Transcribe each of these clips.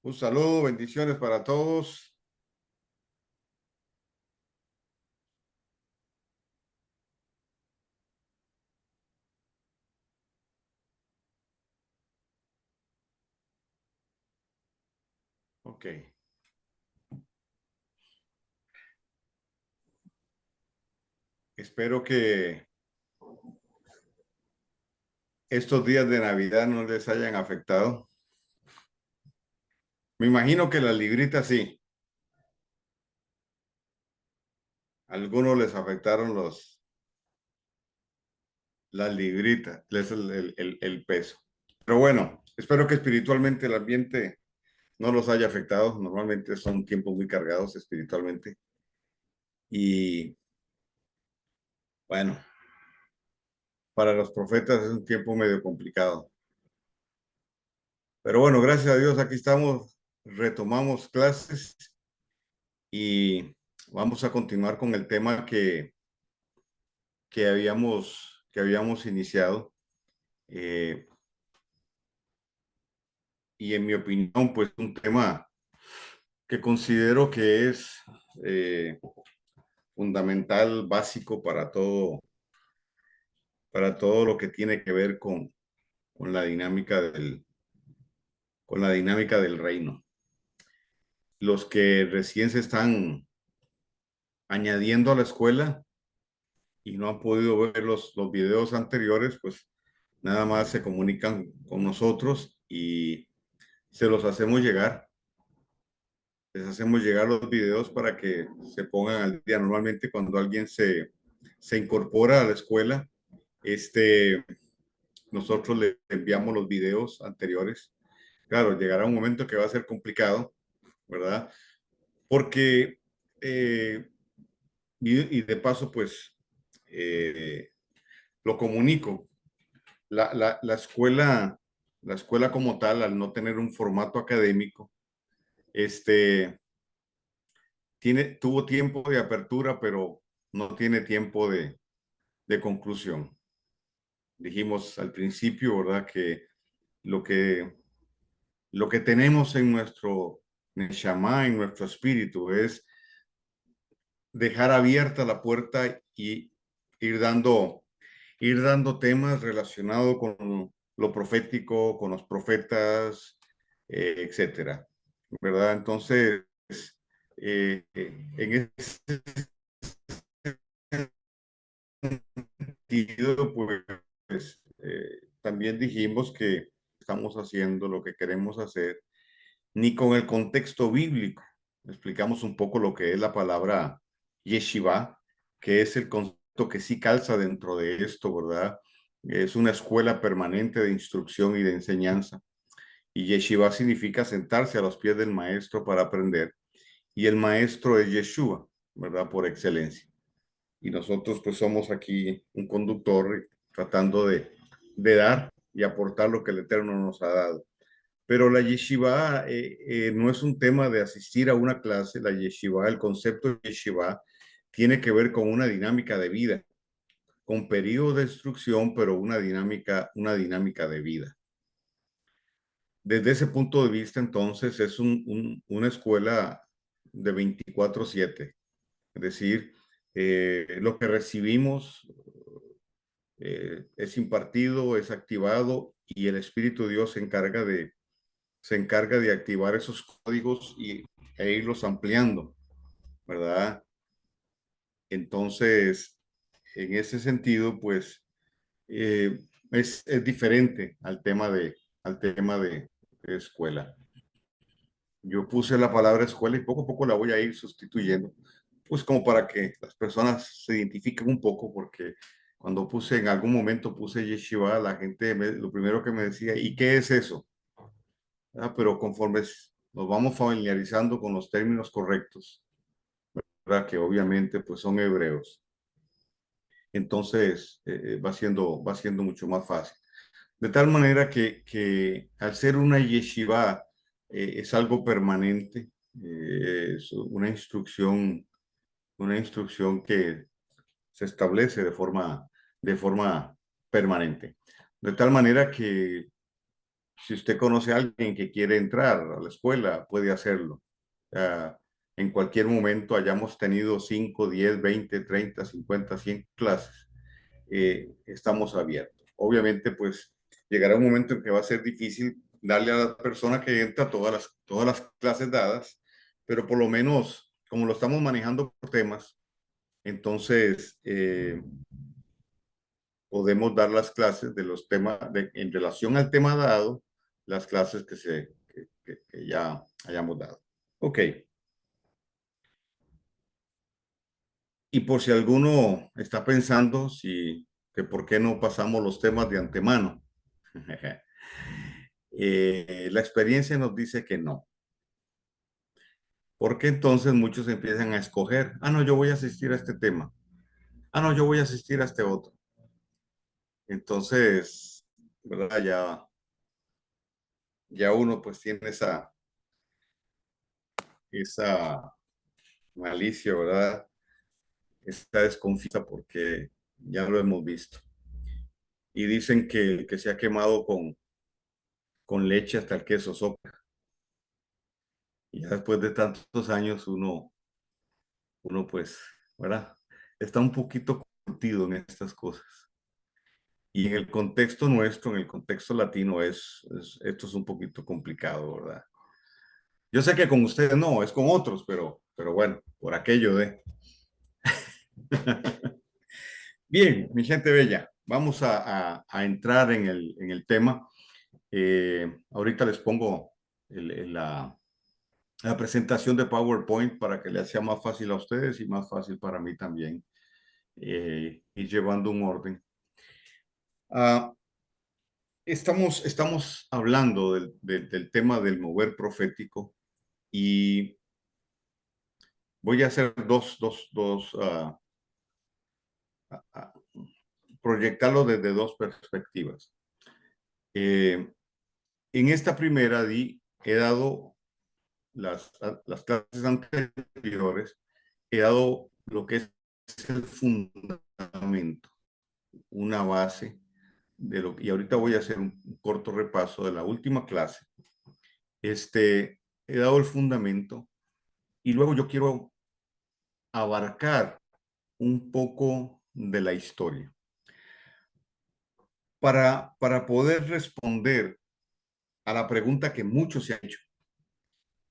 Un saludo, bendiciones para todos. Ok, espero que estos días de Navidad no les hayan afectado. Me imagino que las libritas sí. Algunos les afectaron las libritas, el peso. Pero bueno, espero que espiritualmente el ambiente no los haya afectado. Normalmente son tiempos muy cargados espiritualmente. Y bueno, para los profetas es un tiempo medio complicado. Pero bueno, gracias a Dios, aquí estamos, retomamos clases y vamos a continuar con el tema que habíamos iniciado. Eh, y en mi opinión, pues un tema que considero que es eh, fundamental, básico para todo lo que tiene que ver con la dinámica con la dinámica del reino. Los que recién se están añadiendo a la escuela y no han podido ver los videos anteriores, pues nada más se comunican con nosotros y se los hacemos llegar. Les hacemos llegar los videos para que se pongan al día. Normalmente cuando alguien se incorpora a la escuela, nosotros le enviamos los videos anteriores. Claro, llegará un momento que va a ser complicado, ¿verdad? Porque, y de paso, pues, lo comunico. La escuela como tal, al no tener un formato académico, este, tuvo tiempo de apertura, pero no tiene tiempo de conclusión. Dijimos al principio, ¿verdad? Que lo que, lo que tenemos en nuestro Neshama, en nuestro espíritu, es dejar abierta la puerta y ir dando, ir dando temas relacionados con lo profético, con los profetas, etcétera, ¿verdad? Entonces, en ese sentido, pues también dijimos que estamos haciendo lo que queremos hacer, ni con el contexto bíblico. Explicamos un poco lo que es la palabra yeshiva, que es el concepto que sí calza dentro de esto, ¿verdad? Es una escuela permanente de instrucción y de enseñanza. Y yeshiva significa sentarse a los pies del maestro para aprender. Y el maestro es Yeshua, ¿verdad? Por excelencia. Y nosotros pues somos aquí un conductor tratando de dar y aportar lo que el Eterno nos ha dado. Pero la yeshiva no es un tema de asistir a una clase. La yeshiva, el concepto de yeshiva, tiene que ver con una dinámica de vida, con periodo de instrucción, pero una dinámica de vida. Desde ese punto de vista, entonces, es una escuela de 24/7. Es decir, lo que recibimos es impartido, es activado y el Espíritu de Dios se encarga de activar esos códigos e irlos ampliando, ¿verdad? Entonces, en ese sentido, pues, es diferente al tema de escuela. Yo puse la palabra escuela y poco a poco la voy a ir sustituyendo, pues como para que las personas se identifiquen un poco, porque cuando en algún momento puse yeshiva, la gente lo primero que me decía, ¿y qué es eso? Pero conforme nos vamos familiarizando con los términos correctos, ¿verdad? Que obviamente pues son hebreos, entonces va siendo mucho más fácil. De tal manera que al ser una yeshiva es algo permanente, es una instrucción que se establece de forma permanente. De tal manera que Si usted conoce a alguien que quiere entrar a la escuela, puede hacerlo. En cualquier momento hayamos tenido 5, 10, 20, 30, 50, 100 clases. Estamos abiertos. Obviamente, pues llegará un momento en que va a ser difícil darle a la persona que entra todas las clases dadas, pero por lo menos, como lo estamos manejando por temas, entonces podemos dar las clases de los temas, en relación al tema dado, las clases que ya hayamos dado. Ok. Y por si alguno está pensando que por qué no pasamos los temas de antemano. La experiencia nos dice que no, porque entonces muchos empiezan a escoger, no, yo voy a asistir a este tema, no, yo voy a asistir a este otro. Entonces, ¿verdad? Ya uno pues tiene esa malicia, ¿verdad? Esa desconfianza porque ya lo hemos visto. Y dicen que se ha quemado con leche hasta el queso sopa. Y ya después de tantos años uno pues, ¿verdad? Está un poquito curtido en estas cosas. Y en el contexto nuestro, en el contexto latino, esto es un poquito complicado, ¿verdad? Yo sé que con ustedes no, es con otros, pero bueno, por aquello de... Bien, mi gente bella, vamos a entrar en el tema. Ahorita les pongo la presentación de PowerPoint para que les sea más fácil a ustedes y más fácil para mí también ir llevando un orden. Uh, estamos hablando del tema del mover profético y voy a hacer proyectarlo desde dos perspectivas. En esta primera he dado las clases anteriores, he dado lo que es el fundamento, una base y ahorita voy a hacer un corto repaso de la última clase. He dado el fundamento y luego yo quiero abarcar un poco de la historia para poder responder a la pregunta que muchos se han hecho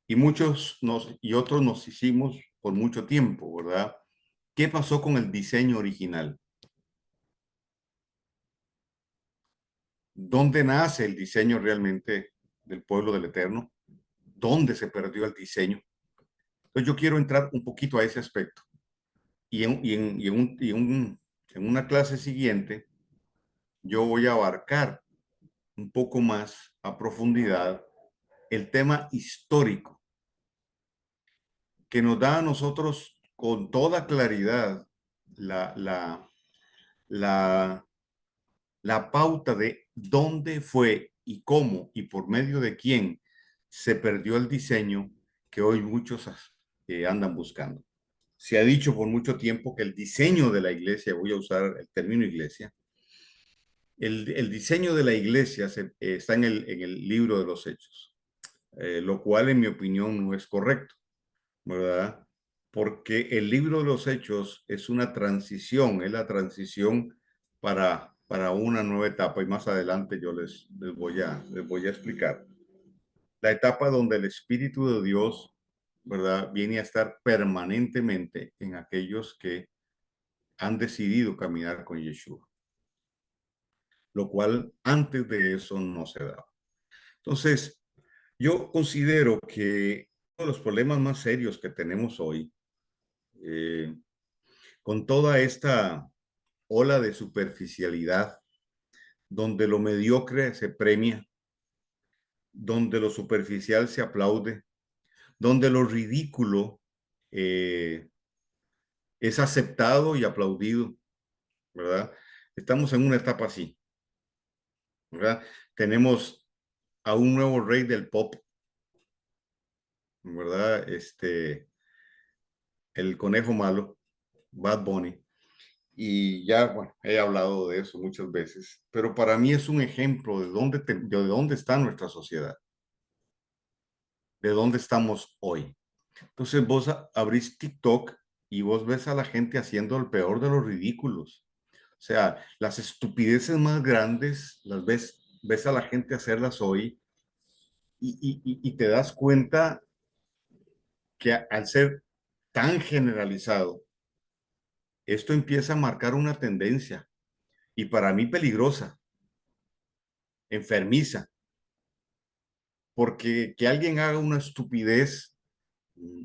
y otros nos hicimos por mucho tiempo, ¿verdad? ¿Qué pasó con el diseño original? ¿Dónde nace el diseño realmente del pueblo del Eterno? ¿Dónde se perdió el diseño? Entonces yo quiero entrar un poquito a ese aspecto. En una clase siguiente, yo voy a abarcar un poco más a profundidad el tema histórico que nos da a nosotros con toda claridad la, la, la, la pauta de dónde fue y cómo y por medio de quién se perdió el diseño que hoy muchos andan buscando. Se ha dicho por mucho tiempo que el diseño de la iglesia, voy a usar el término iglesia, el diseño de la iglesia está en el libro de los Hechos, lo cual en mi opinión no es correcto, ¿verdad? Porque el libro de los Hechos es una transición, es la transición para una nueva etapa y más adelante yo les voy a explicar. La etapa donde el Espíritu de Dios, ¿verdad? Viene a estar permanentemente en aquellos que han decidido caminar con Yeshua, lo cual antes de eso no se daba. Entonces, yo considero que uno de los problemas más serios que tenemos hoy, con toda esta ola de superficialidad, donde lo mediocre se premia, donde lo superficial se aplaude, donde lo ridículo es aceptado y aplaudido, ¿verdad? Estamos en una etapa así, ¿verdad? Tenemos a un nuevo rey del pop, ¿verdad? El conejo malo, Bad Bunny. Y ya, bueno, he hablado de eso muchas veces, pero para mí es un ejemplo de dónde está nuestra sociedad, de dónde estamos hoy. Entonces vos abrís TikTok y vos ves a la gente haciendo el peor de los ridículos. O sea, las estupideces más grandes las ves a la gente hacerlas hoy y te das cuenta que al ser tan generalizado, esto empieza a marcar una tendencia y para mí peligrosa, enfermiza, porque que alguien haga una estupidez mm,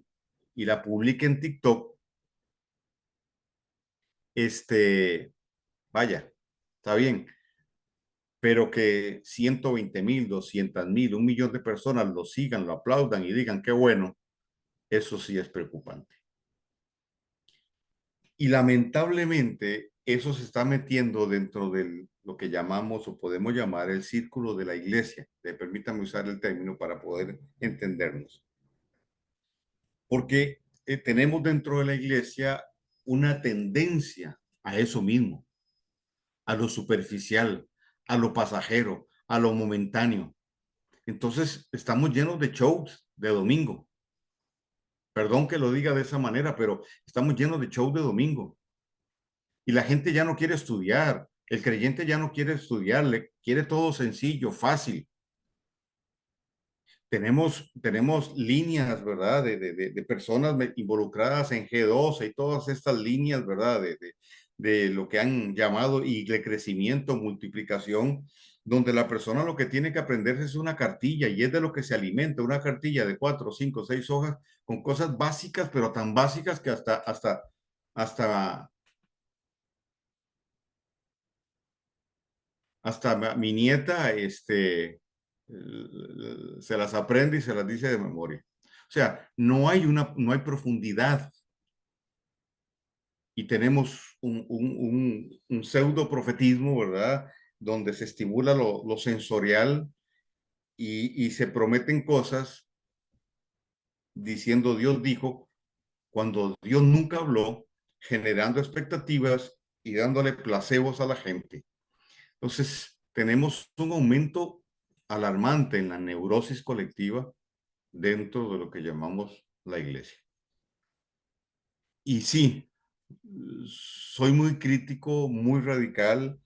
y la publique en TikTok, vaya, está bien, pero que 120,000, 200,000, 1 millón de personas lo sigan, lo aplaudan y digan qué bueno, eso sí es preocupante. Y lamentablemente eso se está metiendo dentro de lo que llamamos o podemos llamar el círculo de la iglesia. Permítame usar el término para poder entendernos. Porque tenemos dentro de la iglesia una tendencia a eso mismo, a lo superficial, a lo pasajero, a lo momentáneo. Entonces estamos llenos de shows de domingo. Perdón que lo diga de esa manera, pero estamos llenos de shows de domingo. Y la gente ya no quiere estudiar. El creyente ya no quiere estudiar, le quiere todo sencillo, fácil. Tenemos líneas, ¿verdad? De personas involucradas en G12 y todas estas líneas, ¿verdad? De lo que han llamado y de crecimiento, multiplicación, donde la persona lo que tiene que aprender es una cartilla y es de lo que se alimenta, una cartilla de 4, 5, 6 hojas con cosas básicas, pero tan básicas que hasta mi nieta, se las aprende y se las dice de memoria. O sea, no hay profundidad y tenemos un pseudo profetismo, ¿verdad? Donde se estimula lo sensorial y se prometen cosas diciendo Dios dijo, cuando Dios nunca habló, generando expectativas y dándole placebos a la gente. Entonces, tenemos un aumento alarmante en la neurosis colectiva dentro de lo que llamamos la iglesia. Y sí, soy muy crítico, muy radical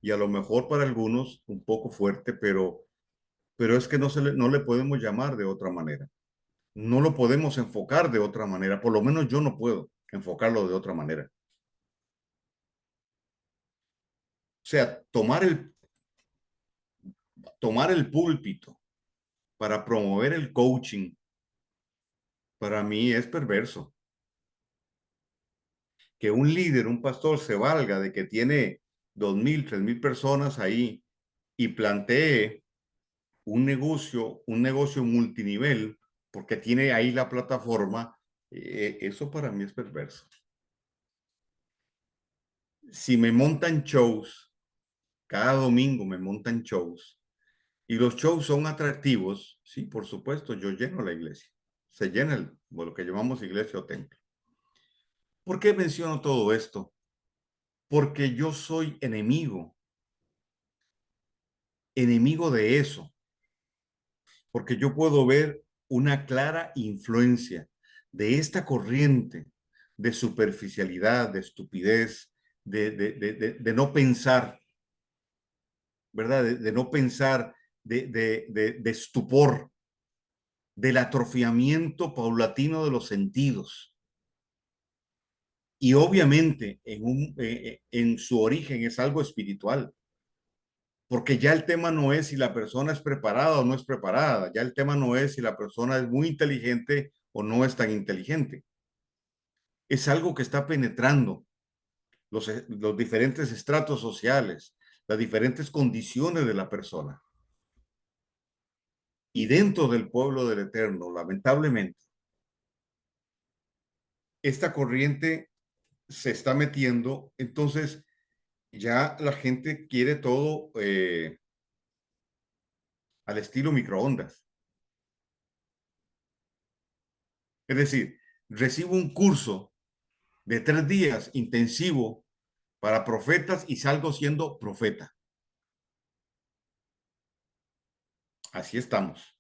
y a lo mejor para algunos un poco fuerte, pero es que no le podemos llamar de otra manera. No lo podemos enfocar de otra manera. Por lo menos yo no puedo enfocarlo de otra manera. O sea, tomar el púlpito para promover el coaching, para mí es perverso. Que un líder, un pastor se valga de que tiene 2,000, 3,000 personas ahí y plantee un negocio multinivel porque tiene ahí la plataforma, eso para mí es perverso. Si me montan shows, cada domingo me montan shows y los shows son atractivos, sí, por supuesto, yo lleno la iglesia. Se llena lo que llamamos iglesia o templo. ¿Por qué menciono todo esto? Porque yo soy enemigo de eso, porque yo puedo ver una clara influencia de esta corriente de superficialidad, de estupidez, de no pensar, ¿verdad? De no pensar, de estupor, del atrofiamiento paulatino de los sentidos. Y obviamente en su origen es algo espiritual, porque ya el tema no es si la persona es preparada o no es preparada, ya el tema no es si la persona es muy inteligente o no es tan inteligente. Es algo que está penetrando los diferentes estratos sociales, las diferentes condiciones de la persona. Y dentro del pueblo del Eterno, lamentablemente, esta corriente se está metiendo, entonces ya la gente quiere todo al estilo microondas. Es decir, recibo un curso de 3 días intensivo para profetas y salgo siendo profeta. Así estamos.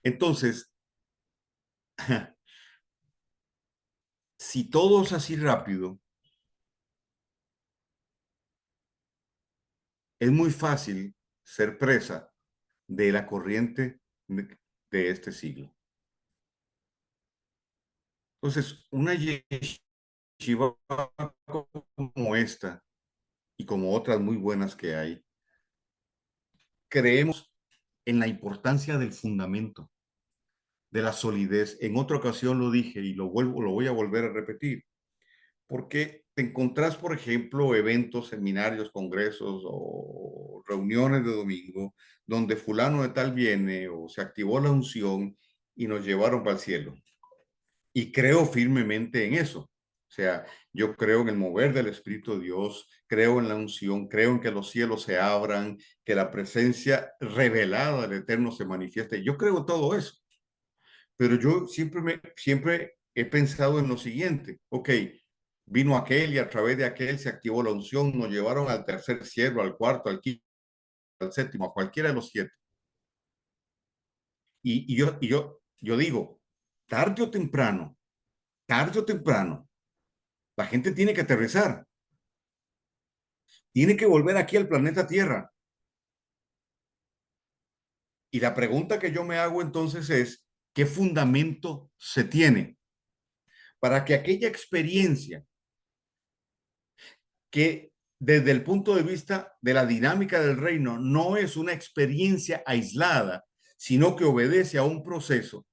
Entonces, si todo es así rápido, es muy fácil ser presa de la corriente de este siglo. Entonces, una yeshiva como esta y como otras muy buenas que hay, creemos en la importancia del fundamento, de la solidez. En otra ocasión lo dije y lo voy a volver a repetir, porque te encontrás, por ejemplo, eventos, seminarios, congresos o reuniones de domingo donde fulano de tal viene o se activó la unción y nos llevaron para el cielo. Y creo firmemente en eso. O sea, yo creo en el mover del Espíritu de Dios, creo en la unción, creo en que los cielos se abran, que la presencia revelada del Eterno se manifieste. Yo creo en todo eso. Pero yo siempre he pensado en lo siguiente. Ok, vino aquel y a través de aquel se activó la unción, nos llevaron al tercer cielo, al cuarto, al quinto, al séptimo, a cualquiera de los siete. Yo digo, tarde o temprano, la gente tiene que aterrizar, tiene que volver aquí al planeta Tierra. Y la pregunta que yo me hago entonces es, ¿qué fundamento se tiene para que aquella experiencia que desde el punto de vista de la dinámica del reino no es una experiencia aislada, sino que obedece a un proceso?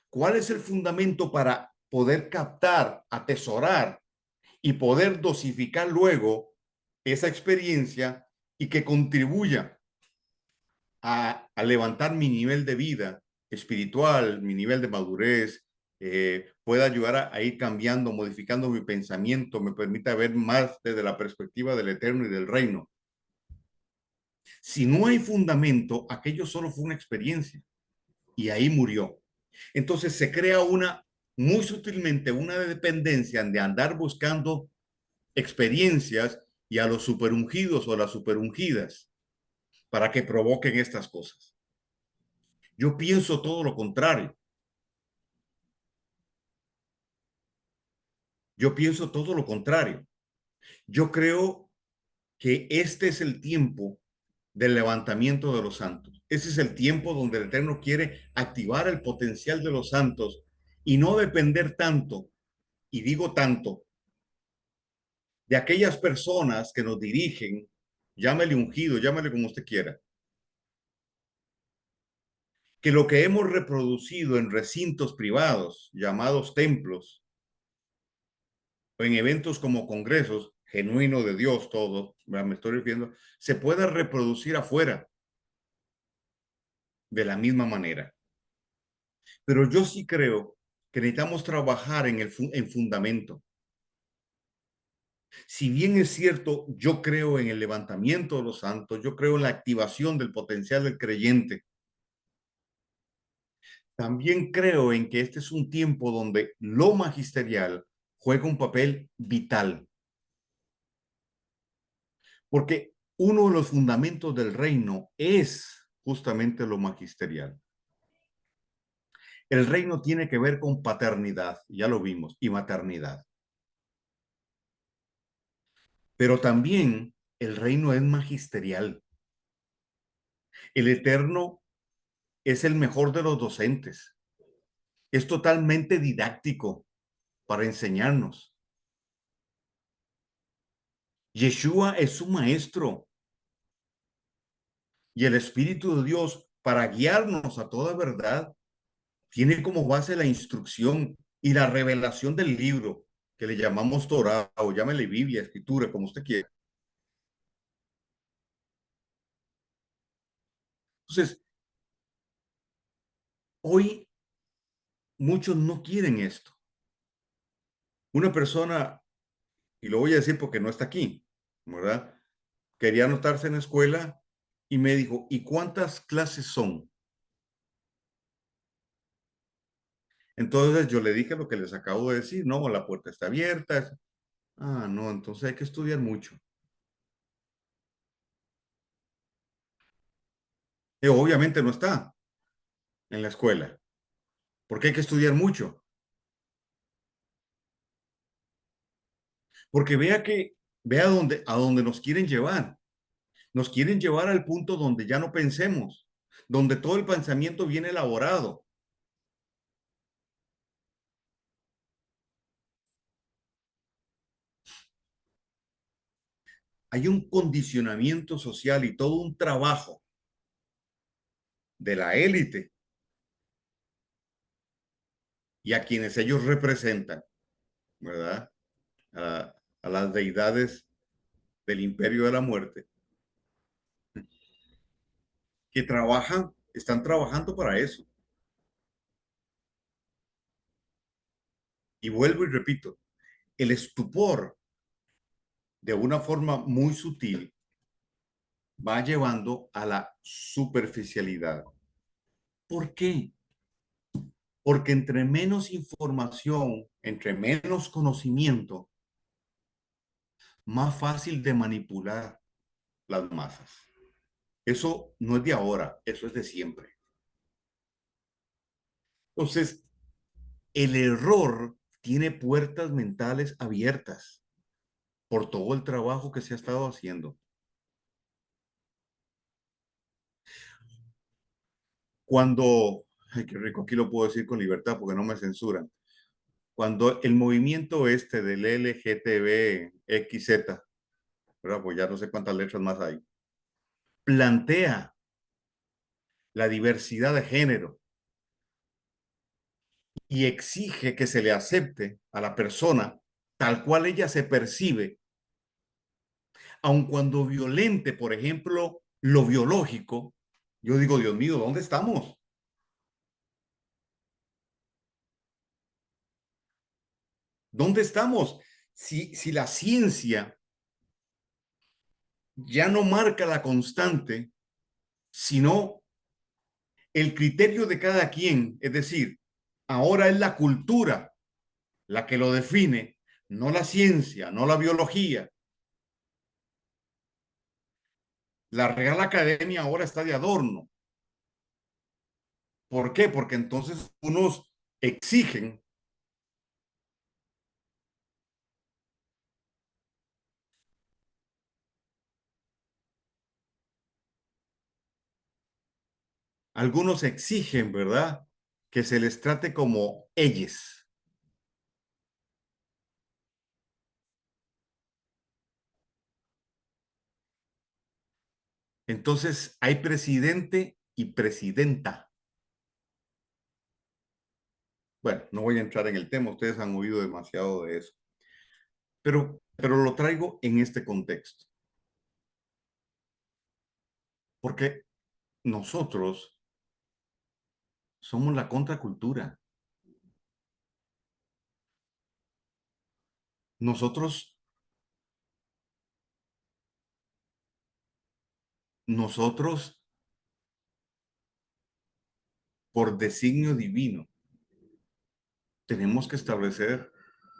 ¿Cuál es el fundamento para poder captar, atesorar y poder dosificar luego esa experiencia y que contribuya a levantar mi nivel de vida espiritual, mi nivel de madurez, pueda ayudar a ir cambiando, modificando mi pensamiento, me permita ver más desde la perspectiva del eterno y del reino? Si no hay fundamento, aquello solo fue una experiencia y ahí murió. Entonces se crea muy sutilmente, una dependencia de andar buscando experiencias y a los superungidos o las superungidas para que provoquen estas cosas. Yo pienso todo lo contrario. Yo pienso todo lo contrario. Yo creo que este es el tiempo del levantamiento de los santos. Ese es el tiempo donde el Eterno quiere activar el potencial de los santos y no depender tanto, y digo tanto, de aquellas personas que nos dirigen, llámele ungido, llámele como usted quiera, que lo que hemos reproducido en recintos privados, llamados templos, o en eventos como congresos, genuino de Dios todo, me estoy refiriendo, se pueda reproducir afuera de la misma manera. Pero yo sí creo que necesitamos trabajar en fundamento. Si bien es cierto, yo creo en el levantamiento de los santos, yo creo en la activación del potencial del creyente, también creo en que este es un tiempo donde lo magisterial juega un papel vital, porque uno de los fundamentos del reino es justamente lo magisterial. El reino tiene que ver con paternidad, ya lo vimos, y maternidad. Pero también el reino es magisterial. El Eterno es el mejor de los docentes. Es totalmente didáctico para enseñarnos. Yeshua es su maestro y el Espíritu de Dios, para guiarnos a toda verdad, tiene como base la instrucción y la revelación del libro que le llamamos Torah o llámele Biblia, escritura, como usted quiera. Entonces, hoy muchos no quieren esto. Una persona, y lo voy a decir porque no está aquí, ¿verdad? Quería anotarse en la escuela y me dijo, ¿y cuántas clases son? Entonces yo le dije lo que les acabo de decir, no, la puerta está abierta. Ah, no, entonces hay que estudiar mucho. Y obviamente no está en la escuela, porque hay que estudiar mucho. Porque vea a dónde nos quieren llevar. Nos quieren llevar al punto donde ya no pensemos, donde todo el pensamiento viene elaborado. Hay un condicionamiento social y todo un trabajo de la élite y a quienes ellos representan, ¿verdad? A las deidades del imperio de la muerte, que trabajan, están trabajando para eso. Y vuelvo y repito, el estupor, de una forma muy sutil, va llevando a la superficialidad. ¿Por qué? Porque entre menos información, entre menos conocimiento, más fácil de manipular las masas. Eso no es de ahora, eso es de siempre. Entonces, el error tiene puertas mentales abiertas por todo el trabajo que se ha estado haciendo. Cuando, ay, qué rico, aquí lo puedo decir con libertad porque no me censuran. Cuando el movimiento este del LGTBXZ, ¿verdad? Pues ya no sé cuántas letras más hay, plantea la diversidad de género y exige que se le acepte a la persona tal cual ella se percibe, aun cuando violente, por ejemplo, lo biológico, yo digo, Dios mío, ¿dónde estamos? ¿Dónde estamos? Si la ciencia ya no marca la constante, sino el criterio de cada quien, es decir, ahora es la cultura la que lo define, no la ciencia, no la biología. La Real Academia ahora está de adorno. ¿Por qué? Porque entonces unos exigen, algunos exigen, ¿verdad? Que se les trate como ellos. Entonces hay presidente y presidenta. Bueno, no voy a entrar en el tema, ustedes han oído demasiado de eso, pero lo traigo en este contexto, porque nosotros somos la contracultura. Nosotros, nosotros, por designio divino, tenemos que establecer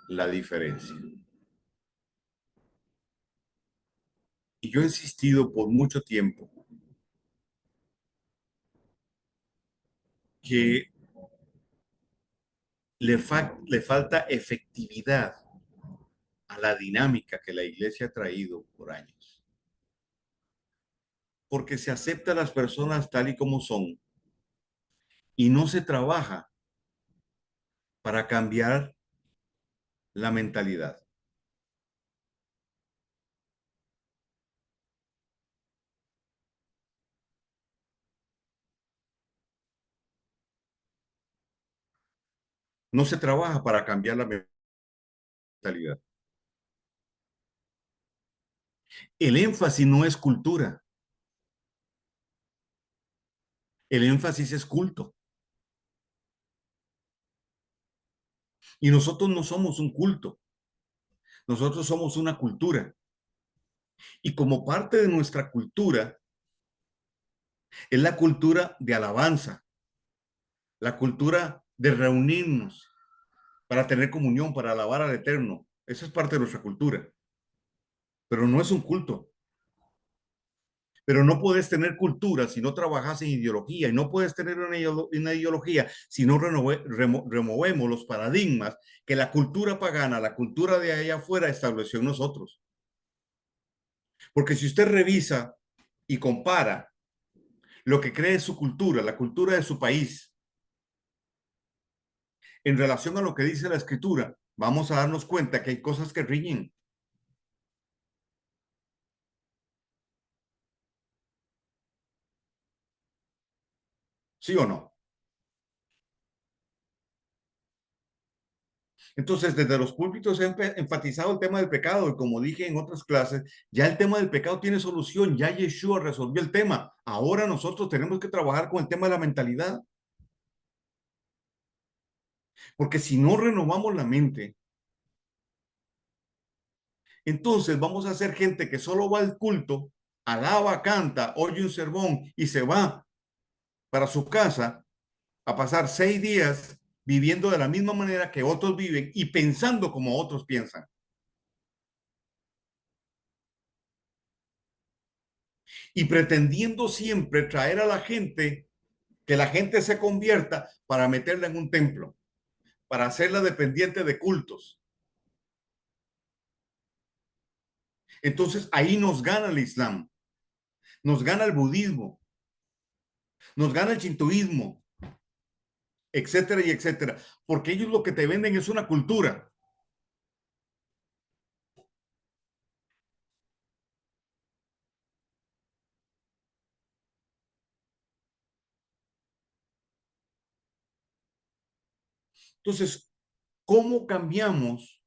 la diferencia. Y yo he insistido por mucho tiempo que le falta efectividad a la dinámica que la iglesia ha traído por años. Porque se acepta a las personas tal y como son y no se trabaja para cambiar la mentalidad. No se trabaja para cambiar la mentalidad. El énfasis no es cultura, el énfasis es culto. Y nosotros no somos un culto, nosotros somos una cultura. Y como parte de nuestra cultura es la cultura de alabanza, la cultura de reunirnos para tener comunión, para alabar al Eterno. Esa es parte de nuestra cultura, pero no es un culto. Pero no puedes tener cultura si no trabajas en ideología y no puedes tener una ideología si no removemos los paradigmas que la cultura pagana, la cultura de allá afuera estableció en nosotros. Porque si usted revisa y compara lo que cree su cultura, la cultura de su país, en relación a lo que dice la escritura, vamos a darnos cuenta que hay cosas que riñen. ¿Sí o no? Entonces, desde los púlpitos se ha enfatizado el tema del pecado y como dije en otras clases, ya el tema del pecado tiene solución, ya Yeshua resolvió el tema. Ahora nosotros tenemos que trabajar con el tema de la mentalidad, porque si no renovamos la mente, entonces vamos a ser gente que solo va al culto, alaba, canta, oye un sermón y se va para su casa a pasar 6 días viviendo de la misma manera que otros viven y pensando como otros piensan. Y pretendiendo siempre traer a la gente, que la gente se convierta para meterla en un templo, para hacerla dependiente de cultos. Entonces ahí nos gana el Islam, nos gana el budismo, nos gana el shintoísmo, etcétera y etcétera, porque ellos lo que te venden es una cultura. Entonces, ¿cómo cambiamos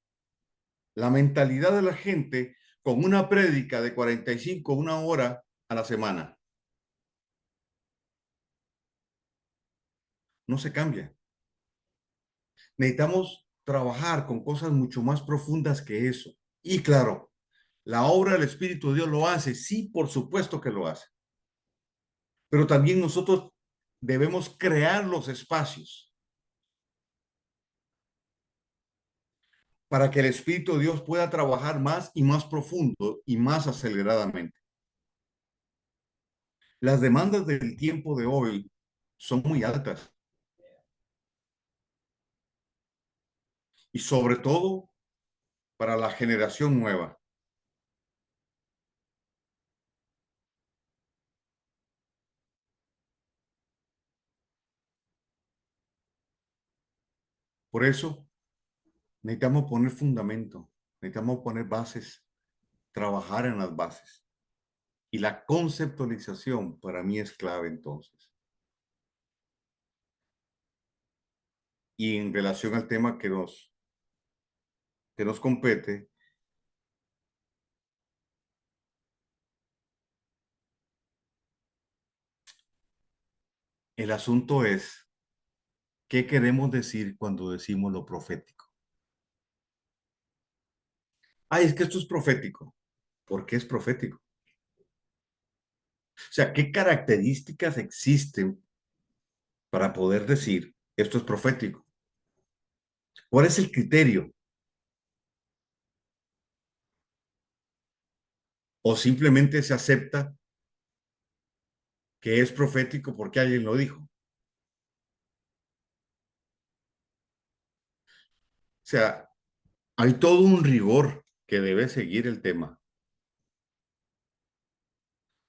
la mentalidad de la gente con una prédica de 45, una hora a la semana? No se cambia. Necesitamos trabajar con cosas mucho más profundas que eso. Y claro, la obra del Espíritu de Dios lo hace, sí, por supuesto que lo hace. Pero también nosotros debemos crear los espacios para que el Espíritu de Dios pueda trabajar más y más profundo y más aceleradamente. Las demandas del tiempo de hoy son muy altas y sobre todo para la generación nueva. Por eso necesitamos poner fundamento, necesitamos poner bases, trabajar en las bases. Y la conceptualización para mí es clave entonces. Y en relación al tema que nos compete, el asunto es, ¿qué queremos decir cuando decimos lo profético? Ay, es que esto es profético. ¿Por qué es profético? O sea, ¿qué características existen para poder decir esto es profético? ¿Cuál es el criterio? ¿O simplemente se acepta que es profético porque alguien lo dijo? O sea, hay todo un rigor que debe seguir el tema.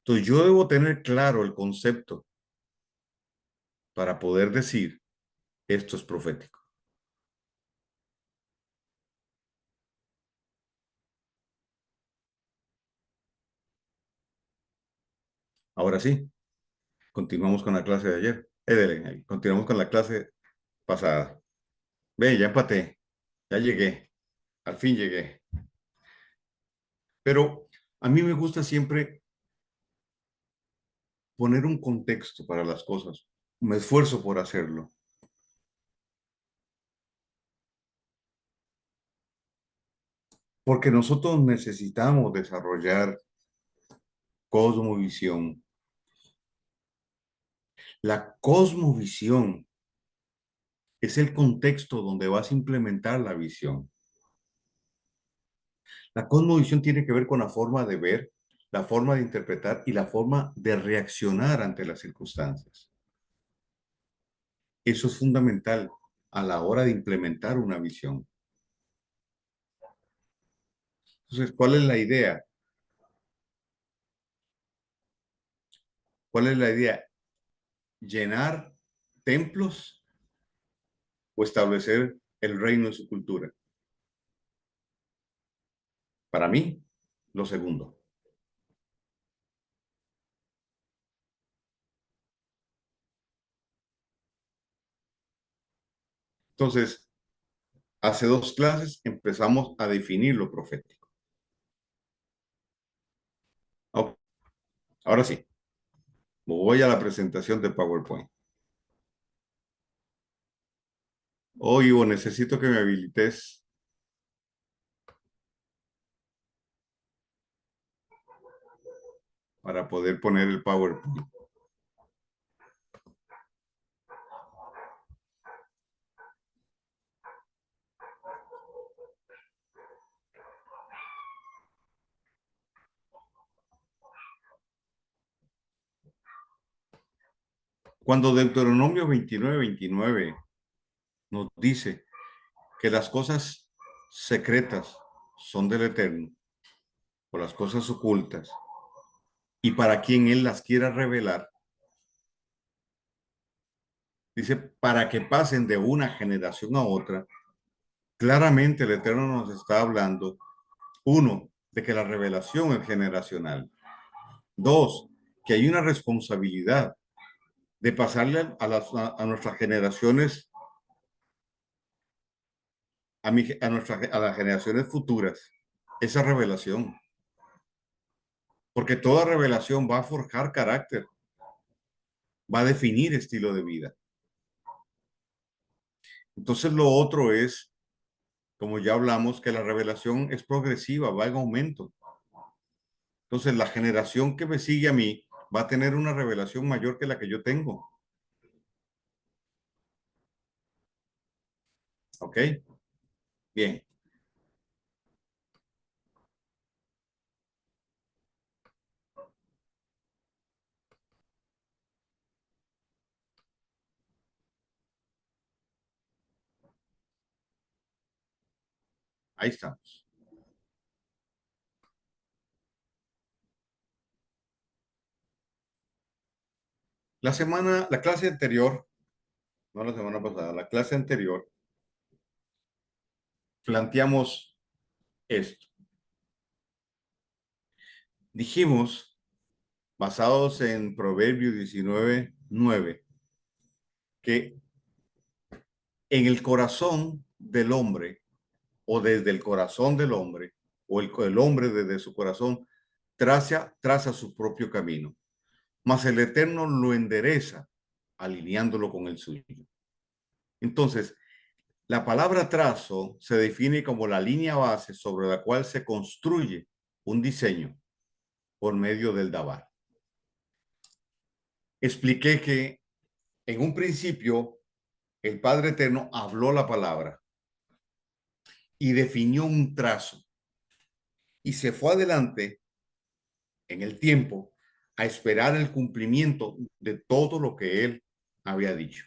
Entonces, yo debo tener claro el concepto para poder decir esto es profético. Ahora sí, continuamos con la clase de ayer. Continuamos con la clase pasada. Ve, ya empaté, ya llegué, al fin llegué. Pero a mí me gusta siempre poner un contexto para las cosas. Me esfuerzo por hacerlo, porque nosotros necesitamos desarrollar cosmovisión. La cosmovisión es el contexto donde vas a implementar la visión. La cosmovisión tiene que ver con la forma de ver, la forma de interpretar y la forma de reaccionar ante las circunstancias. Eso es fundamental a la hora de implementar una visión. Entonces, ¿cuál es la idea? ¿Cuál es la idea? ¿Llenar templos o establecer el reino en su cultura? Para mí, lo segundo. Entonces, hace 2 clases empezamos a definir lo profético. Ok, ahora sí, voy a la presentación de PowerPoint. Oh, Ivo, necesito que me habilites para poder poner el PowerPoint. Cuando Deuteronomio 29:29 nos dice que las cosas secretas son del Eterno, o las cosas ocultas, y para quien Él las quiera revelar, dice, para que pasen de una generación a otra, claramente el Eterno nos está hablando, uno, de que la revelación es generacional. Dos, que hay una responsabilidad de pasarle a nuestras generaciones, a las generaciones futuras, esa revelación. Porque toda revelación va a forjar carácter, va a definir estilo de vida. Entonces lo otro es, como ya hablamos, que la revelación es progresiva, va en aumento. Entonces la generación que me sigue a mí va a tener una revelación mayor que la que yo tengo. ¿Ok? Bien, ahí estamos. La clase anterior, no la semana pasada, la clase anterior, planteamos esto. Dijimos, basados en Proverbios 19:9, que en el corazón del hombre, o desde el corazón del hombre, o el hombre desde su corazón, traza su propio camino, mas el Eterno lo endereza, alineándolo con el suyo. Entonces, la palabra trazo se define como la línea base sobre la cual se construye un diseño por medio del Dabar. Expliqué que en un principio el Padre Eterno habló la palabra y definió un trazo y se fue adelante en el tiempo a esperar el cumplimiento de todo lo que él había dicho.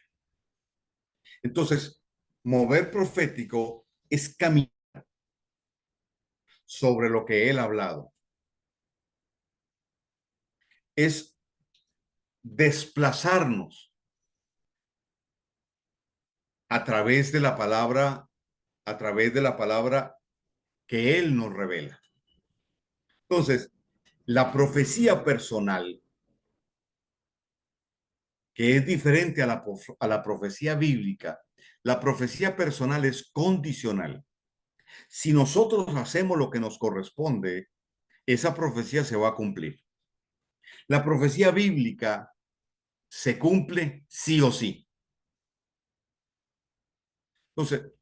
Entonces, mover profético es caminar sobre lo que él ha hablado. Es desplazarnos a través de la palabra, a través de la palabra que él nos revela. Entonces, la profecía personal, que es diferente a la profecía bíblica, la profecía personal es condicional. Si nosotros hacemos lo que nos corresponde, esa profecía se va a cumplir. La profecía bíblica se cumple sí o sí. Entonces,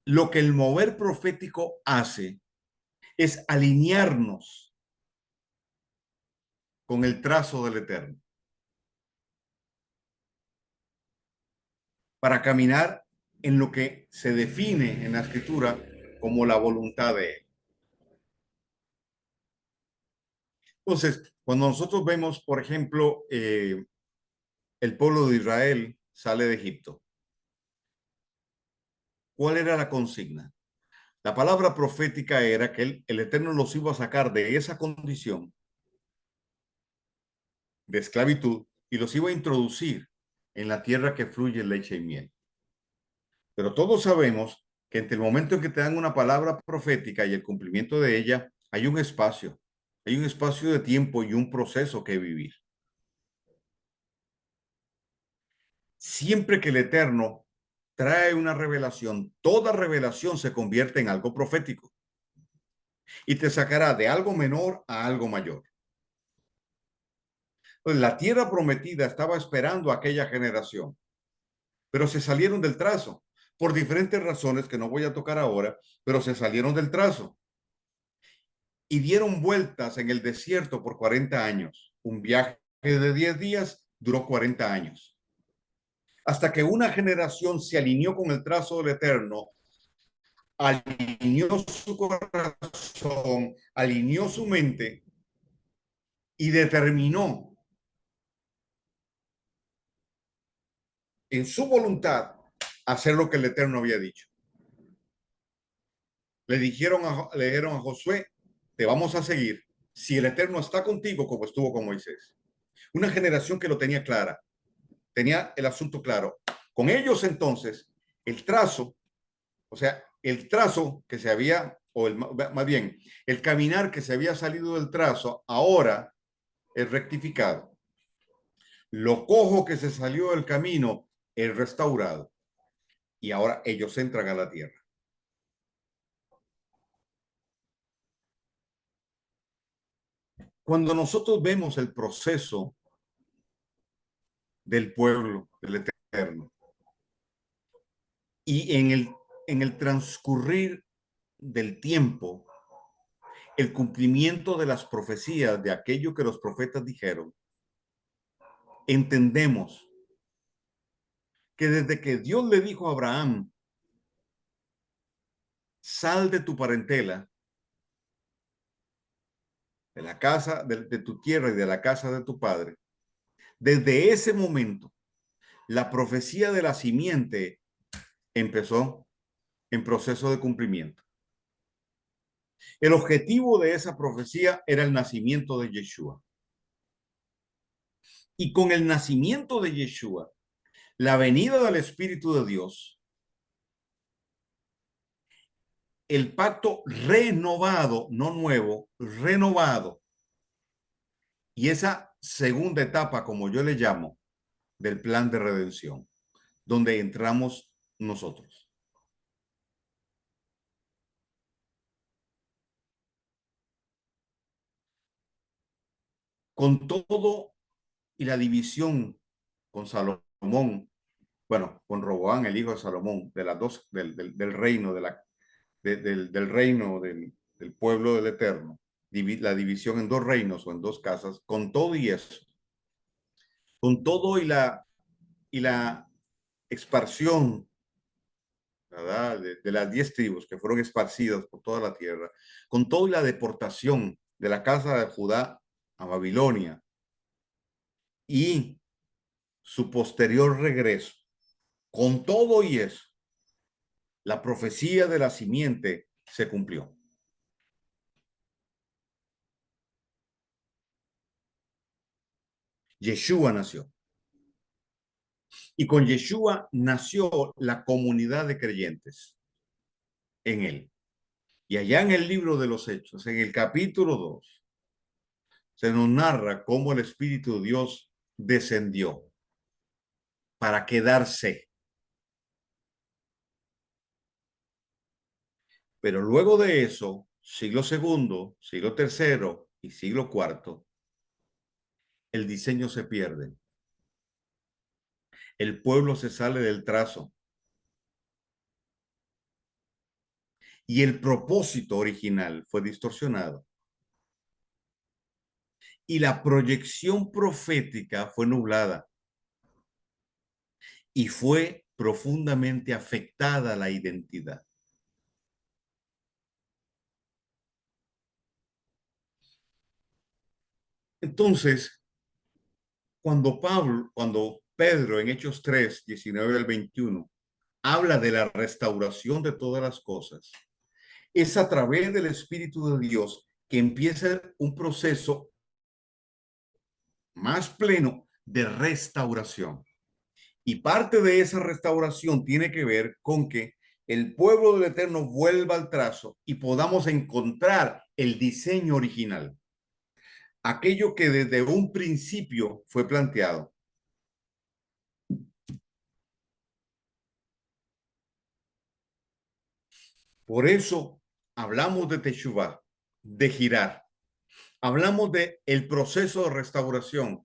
lo que el mover profético hace es alinearnos con el trazo del Eterno para caminar en lo que se define en la escritura como la voluntad de Él. Entonces, cuando nosotros vemos, por ejemplo, el pueblo de Israel sale de Egipto, ¿cuál era la consigna? La palabra profética era que el Eterno los iba a sacar de esa condición de esclavitud y los iba a introducir en la tierra que fluye leche y miel. Pero todos sabemos que entre el momento en que te dan una palabra profética y el cumplimiento de ella, hay un espacio de tiempo y un proceso que vivir. Siempre que el Eterno trae una revelación, toda revelación se convierte en algo profético y te sacará de algo menor a algo mayor. Pues la tierra prometida estaba esperando a aquella generación, pero se salieron del trazo por diferentes razones que no voy a tocar ahora, pero se salieron del trazo y dieron vueltas en el desierto por 40 años. Un viaje de 10 días duró 40 años. Hasta que una generación se alineó con el trazo del Eterno, alineó su corazón, alineó su mente y determinó en su voluntad hacer lo que el Eterno había dicho. Le dijeron a Josué, te vamos a seguir si el Eterno está contigo como estuvo con Moisés. Una generación que lo tenía clara, tenía el asunto claro. Con ellos entonces, el trazo, o sea, el trazo que se había, o más bien, el caminar que se había salido del trazo, ahora es rectificado. Lo cojo que se salió del camino es restaurado. Y ahora ellos entran a la tierra. Cuando nosotros vemos el proceso del pueblo, del Eterno, y en el transcurrir del tiempo, el cumplimiento de las profecías de aquello que los profetas dijeron, entendemos que desde que Dios le dijo a Abraham, sal de tu parentela, de la casa de tu tierra y de la casa de tu padre, desde ese momento, la profecía de la simiente empezó en proceso de cumplimiento. El objetivo de esa profecía era el nacimiento de Yeshua. Y con el nacimiento de Yeshua, la venida del Espíritu de Dios, el pacto renovado, no nuevo, renovado, y esa segunda etapa, como yo le llamo, del plan de redención, donde entramos nosotros. Con todo y la división con Salomón, bueno, con Roboán, el hijo de Salomón, de las dos, del reino, del reino del pueblo del Eterno, la división en dos reinos o en dos casas, con todo y eso, con todo y la expansión, ¿verdad? Las 10 tribus que fueron esparcidas por toda la tierra, con todo y la deportación de la casa de Judá a Babilonia y su posterior regreso, con todo y eso, la profecía de la simiente se cumplió. Yeshua nació. Y con Yeshua nació la comunidad de creyentes en él. Y allá en el libro de los Hechos, en el capítulo 2, se nos narra cómo el Espíritu de Dios descendió para quedarse. Pero luego de eso, siglo segundo, siglo tercero y siglo cuarto, el diseño se pierde. El pueblo se sale del trazo. Y el propósito original fue distorsionado. Y la proyección profética fue nublada. Y fue profundamente afectada la identidad. Entonces, cuando Pedro en Hechos 3, 19 al 21, habla de la restauración de todas las cosas, es a través del Espíritu de Dios que empieza un proceso más pleno de restauración. Y parte de esa restauración tiene que ver con que el pueblo del Eterno vuelva al trazo y podamos encontrar el diseño original, aquello que desde un principio fue planteado. Por eso hablamos de Teshuvah, de girar. Hablamos de el proceso de restauración,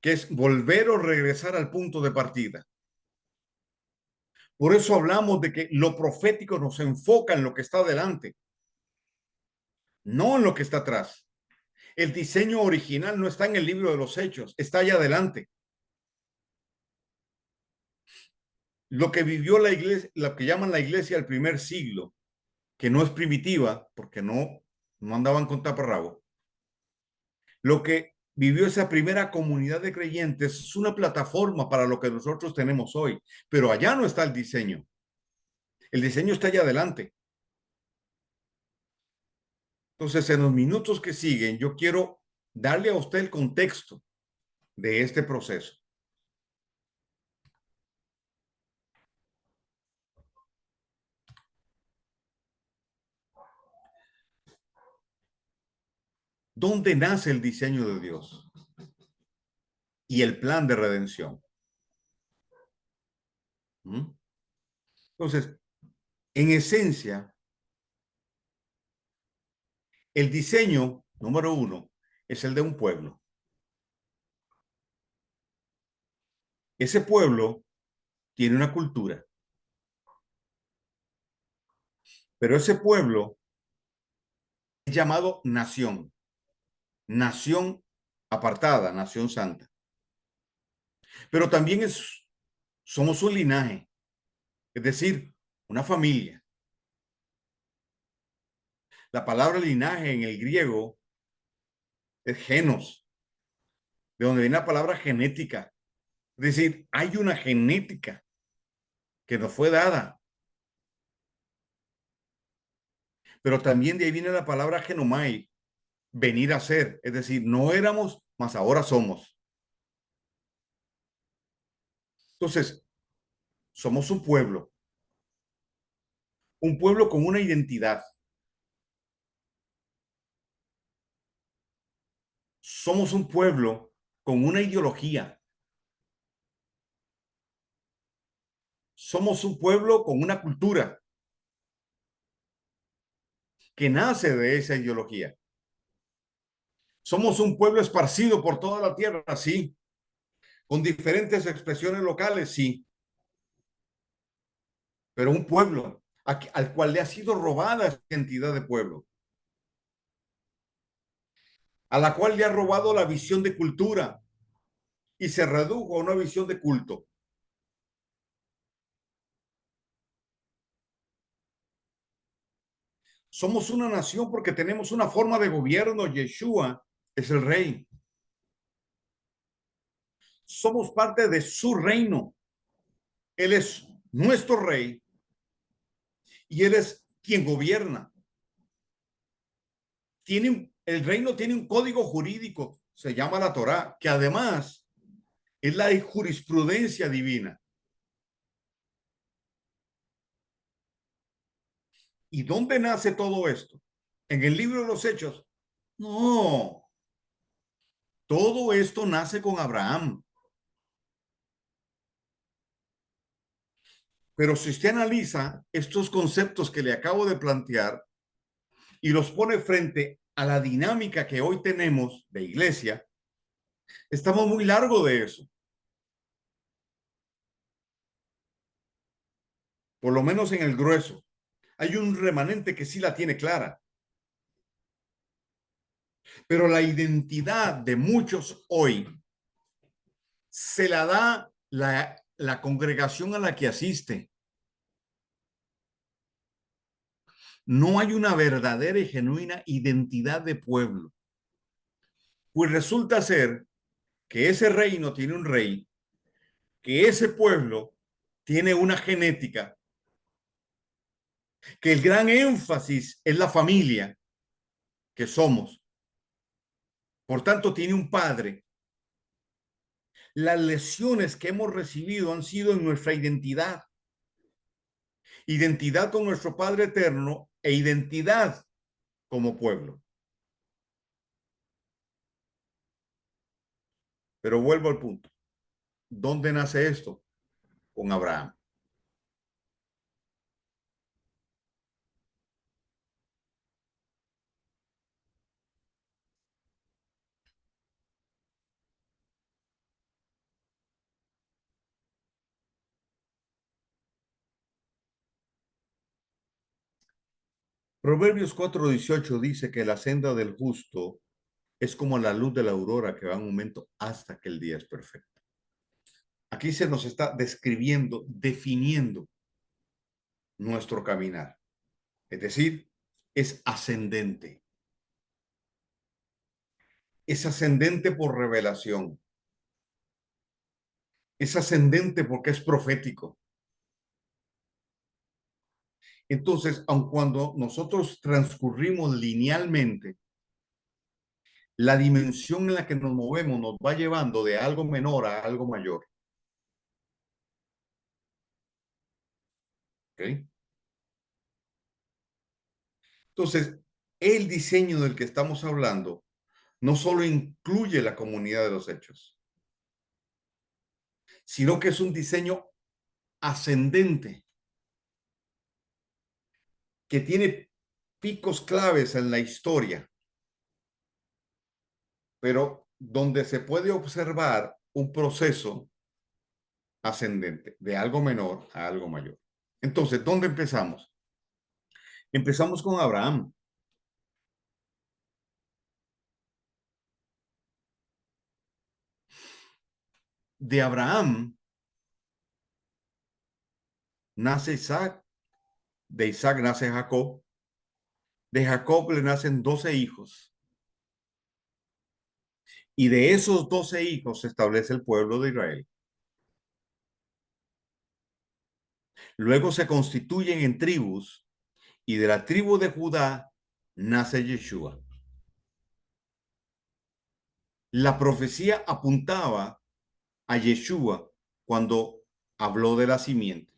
que es volver o regresar al punto de partida. Por eso hablamos de que lo profético nos enfoca en lo que está adelante, no en lo que está atrás. El diseño original no está en el libro de los Hechos, está allá adelante. Lo que vivió la iglesia, lo que llaman la iglesia del primer siglo, que no es primitiva, porque no andaban con taparrabo, lo que vivió esa primera comunidad de creyentes es una plataforma para lo que nosotros tenemos hoy, pero allá no está el diseño. El diseño está allá adelante. Entonces, en los minutos que siguen, yo quiero darle a usted el contexto de este proceso. ¿Dónde nace el diseño de Dios y el plan de redención? ¿Mm? Entonces, en esencia, el diseño número uno es el de un pueblo. Ese pueblo tiene una cultura, pero ese pueblo es llamado nación, nación apartada, nación santa. Pero también somos un linaje, es decir, una familia. La palabra linaje en el griego es genos, de donde viene la palabra genética. Es decir, hay una genética que nos fue dada, pero también de ahí viene la palabra genomai, venir a ser. Es decir, no éramos, mas ahora somos. Entonces, somos un pueblo con una identidad. Somos un pueblo con una ideología. Somos un pueblo con una cultura que nace de esa ideología. Somos un pueblo esparcido por toda la tierra, sí, con diferentes expresiones locales, sí, pero un pueblo al cual le ha sido robada esa identidad de pueblo, a la cual le ha robado la visión de cultura y se redujo a una visión de culto. Somos una nación porque tenemos una forma de gobierno. Yeshua es el rey. Somos parte de su reino. Él es nuestro rey y él es quien gobierna. El reino tiene un código jurídico, se llama la Torá, que además es la jurisprudencia divina. ¿Y dónde nace todo esto? ¿En el libro de los Hechos? No, todo esto nace con Abraham. Pero si usted analiza estos conceptos que le acabo de plantear y los pone frente a la dinámica que hoy tenemos de iglesia, estamos muy largo de eso. Por lo menos en el grueso. Hay un remanente que sí la tiene clara. Pero la identidad de muchos hoy se la da la congregación a la que asiste. No hay una verdadera y genuina identidad de pueblo. Pues resulta ser que ese reino tiene un rey, que ese pueblo tiene una genética, que el gran énfasis es la familia que somos. Por tanto, tiene un padre. Las lesiones que hemos recibido han sido en nuestra identidad. Identidad con nuestro Padre eterno e identidad como pueblo. Pero vuelvo al punto. ¿Dónde nace esto? Con Abraham. Proverbios 4:18 dice que la senda del justo es como la luz de la aurora que va en aumento hasta que el día es perfecto. Aquí se nos está describiendo, definiendo nuestro caminar. Es decir, es ascendente. Es ascendente por revelación. Es ascendente porque es profético. Entonces, aun cuando nosotros transcurrimos linealmente, la dimensión en la que nos movemos nos va llevando de algo menor a algo mayor. ¿Okay? Entonces, el diseño del que estamos hablando no solo incluye la comunidad de los hechos, sino que es un diseño ascendente que tiene picos claves en la historia, pero donde se puede observar un proceso ascendente de algo menor a algo mayor. Entonces, ¿dónde empezamos? Empezamos con Abraham. De Abraham nace Isaac, de Isaac nace Jacob, de Jacob le nacen 12 hijos, y de esos 12 hijos se establece el pueblo de Israel. Luego se constituyen en tribus, y de la tribu de Judá nace Yeshua. La profecía apuntaba a Yeshua cuando habló de la simiente.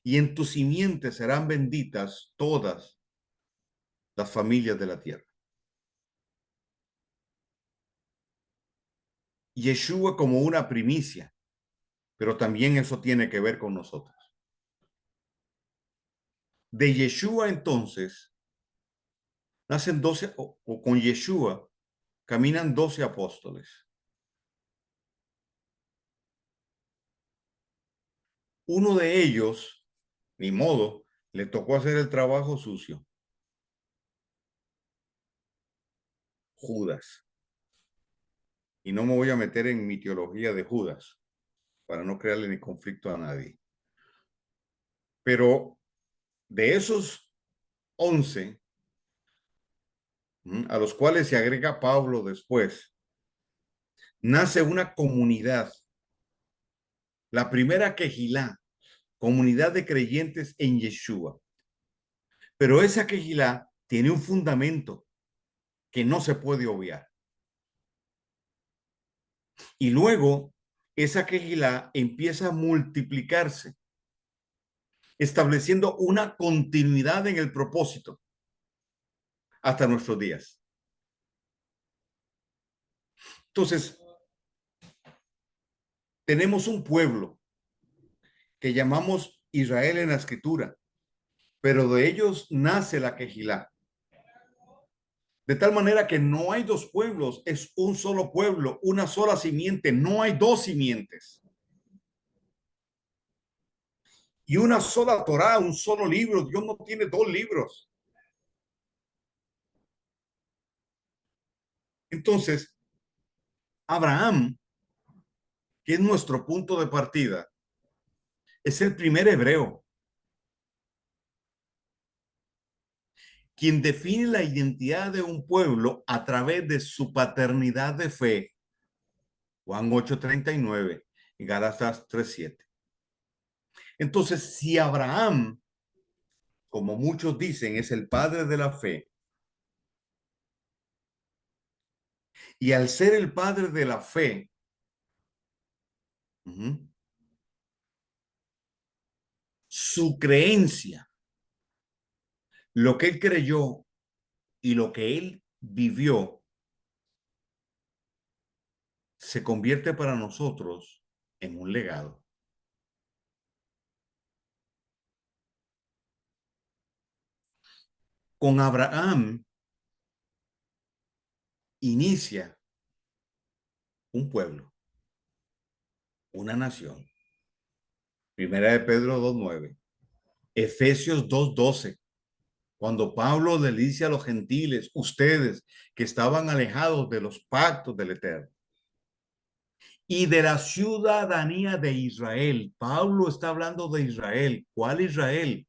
Y en tu simiente serán benditas todas las familias de la tierra. Yeshua como una primicia, pero también eso tiene que ver con nosotros. De Yeshua entonces nacen 12, o con Yeshua caminan 12 apóstoles. Uno de ellos, ni modo, le tocó hacer el trabajo sucio. Judas. Y no me voy a meter en mi teología de Judas para no crearle ni conflicto a nadie. Pero de esos 11, a los cuales se agrega Pablo después, nace una comunidad. La primera Quejilá, comunidad de creyentes en Yeshua. Pero esa Quejilá tiene un fundamento que no se puede obviar. Y luego esa Quejilá empieza a multiplicarse, estableciendo una continuidad en el propósito hasta nuestros días. Entonces, tenemos un pueblo que llamamos Israel en la escritura, pero de ellos nace la Quejilá. De tal manera que no hay dos pueblos, es un solo pueblo, una sola simiente, no hay dos simientes. Y una sola Torá, un solo libro, Dios no tiene dos libros. Entonces, Abraham que es nuestro punto de partida, es el primer hebreo, quien define la identidad de un pueblo a través de su paternidad de fe. Juan 8:39 y Gálatas 3:7. Entonces, si Abraham, como muchos dicen, es el padre de la fe, y al ser el padre de la fe, su creencia, lo que él creyó y lo que él vivió, se convierte para nosotros en un legado. Con Abraham inicia un pueblo, una nación. Primera de Pedro 2:9, Efesios 2:12. Cuando Pablo le dice a los gentiles, ustedes que estaban alejados de los pactos del Eterno y de la ciudadanía de Israel. Pablo está hablando de Israel. ¿Cuál Israel?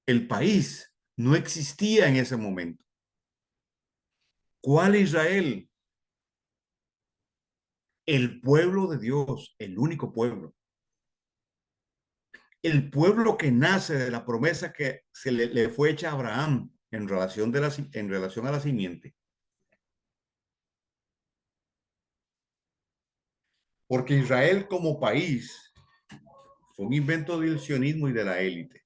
El país no existía en ese momento. ¿Cuál Israel? El pueblo de Dios, el único pueblo. El pueblo que nace de la promesa que se le fue hecha a Abraham en relación a la simiente. Porque Israel como país fue un invento del sionismo y de la élite.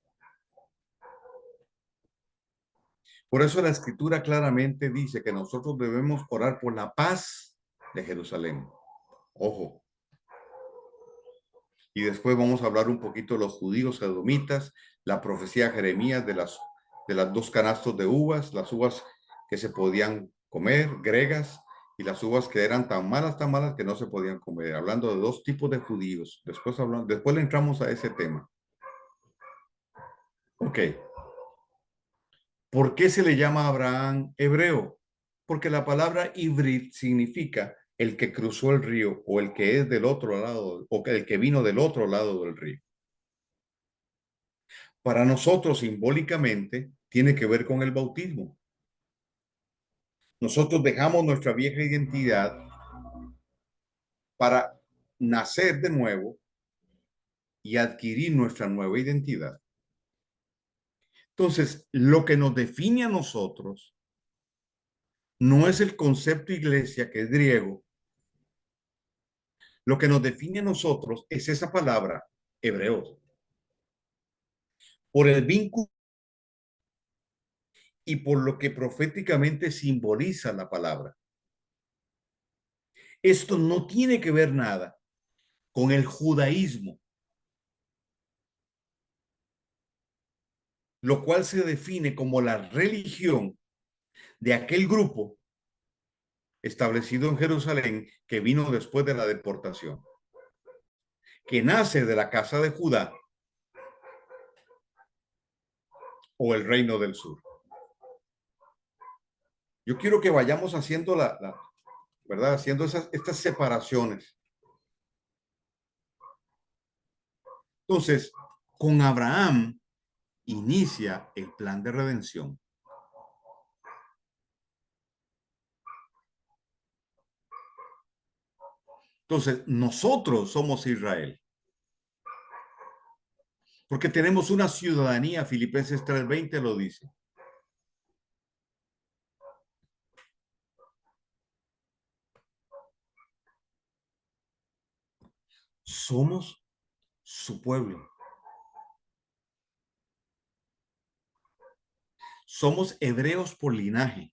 Por eso la escritura claramente dice que nosotros debemos orar por la paz de Jerusalén. Ojo. Y después vamos a hablar un poquito de los judíos edomitas, la profecía de Jeremías de las dos canastos de uvas, las uvas que se podían comer, gregas, y las uvas que eran tan malas que no se podían comer. Hablando de dos tipos de judíos. Después le entramos a ese tema. Ok. ¿Por qué se le llama a Abraham hebreo? Porque la palabra hibrid significa el que cruzó el río o el que es del otro lado o el que vino del otro lado del río. Para nosotros, simbólicamente, tiene que ver con el bautismo. Nosotros dejamos nuestra vieja identidad para nacer de nuevo y adquirir nuestra nueva identidad. Entonces, lo que nos define a nosotros no es el concepto iglesia, que es griego. Lo que nos define a nosotros es esa palabra, hebreos, por el vínculo y por lo que proféticamente simboliza la palabra. Esto no tiene que ver nada con el judaísmo, lo cual se define como la religión de aquel grupo establecido en Jerusalén que vino después de la deportación, que nace de la casa de Judá o el reino del sur. Yo quiero que vayamos haciendo ¿verdad? Haciendo estas separaciones. Entonces, con Abraham inicia el plan de redención. Entonces, nosotros somos Israel. Porque tenemos una ciudadanía, Filipenses 3:20 lo dice. Somos su pueblo. Somos hebreos por linaje.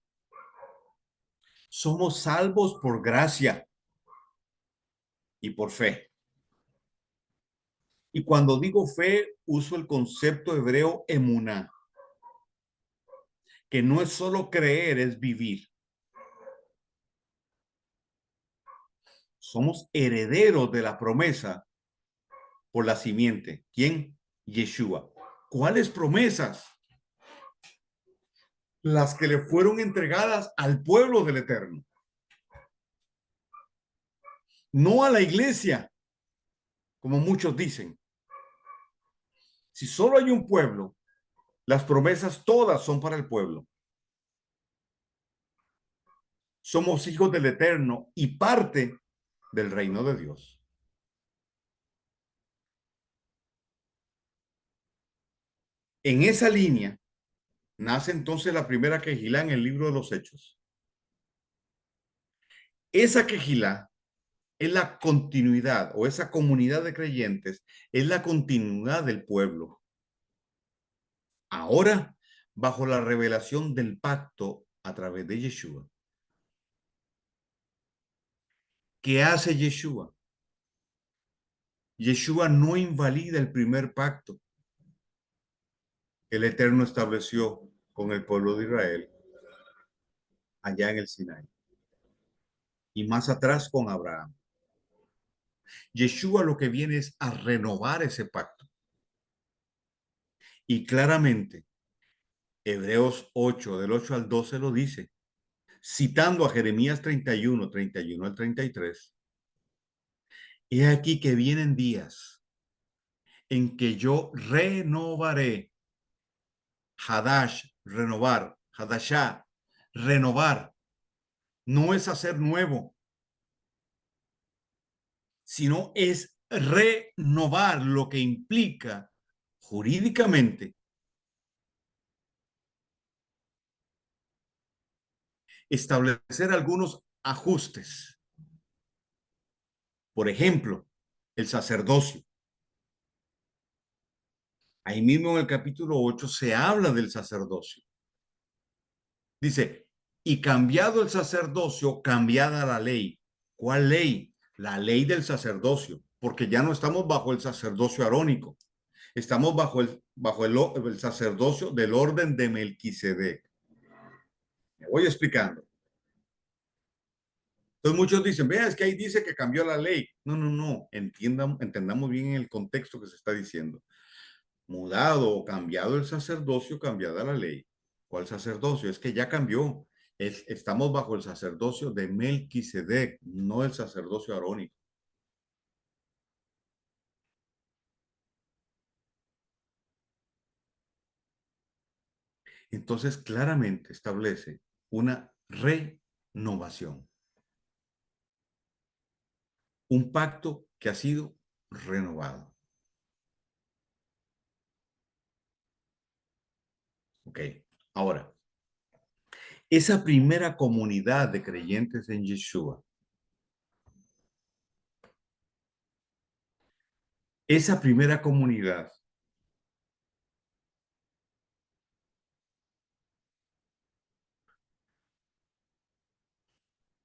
Somos salvos por gracia y por fe. Y cuando digo fe, uso el concepto hebreo emuná, que no es solo creer, es vivir. Somos herederos de la promesa por la simiente. ¿Quién? Yeshua. ¿Cuáles promesas? Las que le fueron entregadas al pueblo del Eterno. no a la iglesia, como muchos dicen. Si solo hay un pueblo, las promesas todas son para el pueblo. Somos hijos del Eterno y parte del reino de Dios. En esa línea nace entonces la primera quejilá en el libro de los Hechos. Esa quejilá es la continuidad, o esa comunidad de creyentes es la continuidad del pueblo. Ahora, bajo la revelación del pacto a través de Yeshua. ¿Qué hace Yeshua? Yeshua no invalida el primer pacto que el Eterno estableció con el pueblo de Israel allá en el Sinaí y más atrás con Abraham. Yeshua lo que viene es a renovar ese pacto. Y claramente, Hebreos 8, del 8 al 12 lo dice, citando a Jeremías 31, 31 al 33. He aquí que vienen días en que yo renovaré, Hadash, renovar, Hadashah, renovar, no es hacer nuevo, sino es renovar, lo que implica jurídicamente establecer algunos ajustes. Por ejemplo, el sacerdocio. Ahí mismo en el capítulo 8 se habla del sacerdocio. Dice, y cambiado el sacerdocio, cambiada la ley. ¿Cuál ley? La ley del sacerdocio, porque ya no estamos bajo el sacerdocio arónico, estamos bajo el sacerdocio del orden de Melquisedec. Me voy explicando. Entonces muchos dicen, vea, es que ahí dice que cambió la ley. No, no, no, entendamos bien el contexto que se está diciendo. Mudado o cambiado el sacerdocio, cambiada la ley. ¿Cuál sacerdocio? Es que ya cambió. Estamos bajo el sacerdocio de Melquisedec, no el sacerdocio arónico. Entonces claramente establece una renovación, un pacto que ha sido renovado. Ok, ahora, esa primera comunidad de creyentes en Yeshua, esa primera comunidad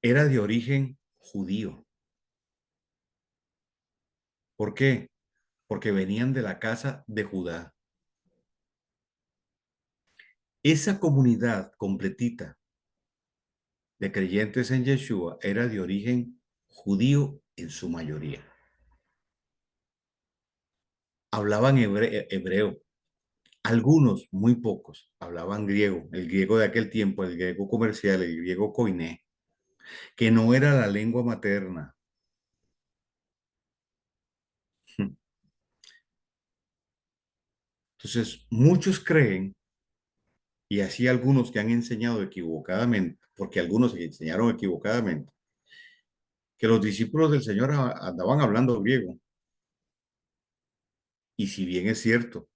era de origen judío. ¿Por qué? Porque venían de la casa de Judá. Esa comunidad completita de creyentes en Yeshua era de origen judío en su mayoría. Hablaban hebreo. Algunos, muy pocos, hablaban griego, el griego de aquel tiempo, el griego comercial, el griego koiné, que no era la lengua materna. Entonces, muchos creen, y así algunos que han enseñado equivocadamente, porque algunos enseñaron equivocadamente, que los discípulos del Señor andaban hablando griego. Y si bien es cierto,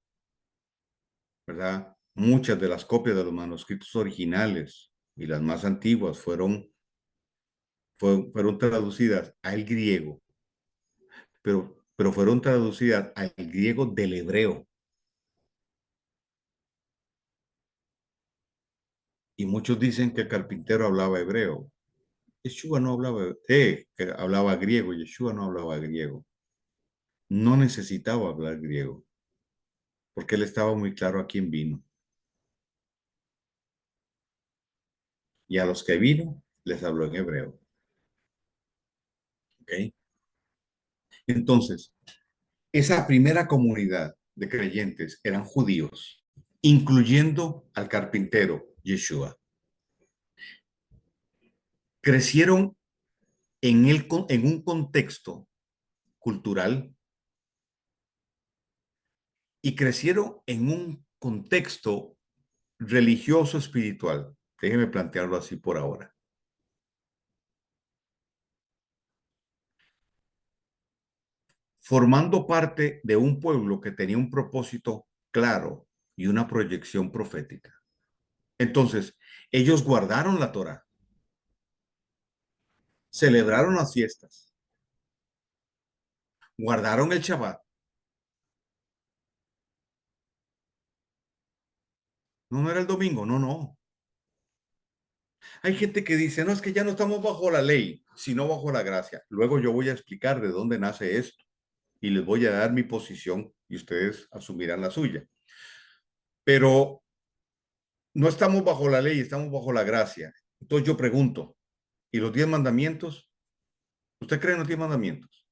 ¿verdad? Muchas de las copias de los manuscritos originales y las más antiguas fueron traducidas al griego, pero fueron traducidas al griego del hebreo. Y muchos dicen que el carpintero hablaba hebreo. Yeshua no hablaba, que hablaba griego. Yeshua no hablaba griego. No necesitaba hablar griego, porque él estaba muy claro a quién vino. Y a los que vino, les habló en hebreo. ¿Ok? Entonces, esa primera comunidad de creyentes eran judíos, incluyendo al carpintero Yeshua. Crecieron en un contexto cultural y crecieron en un contexto religioso espiritual. Déjeme plantearlo así por ahora. Formando parte de un pueblo que tenía un propósito claro y una proyección profética. Entonces, ellos guardaron la Torá, celebraron las fiestas, guardaron el Shabbat. No, no era el domingo, no, no. Hay gente que dice, no, es que ya no estamos bajo la ley, sino bajo la gracia. Luego yo voy a explicar de dónde nace esto y les voy a dar mi posición y ustedes asumirán la suya. Pero no estamos bajo la ley, estamos bajo la gracia. Entonces yo pregunto, ¿y los 10 mandamientos? ¿Usted cree en los 10 mandamientos?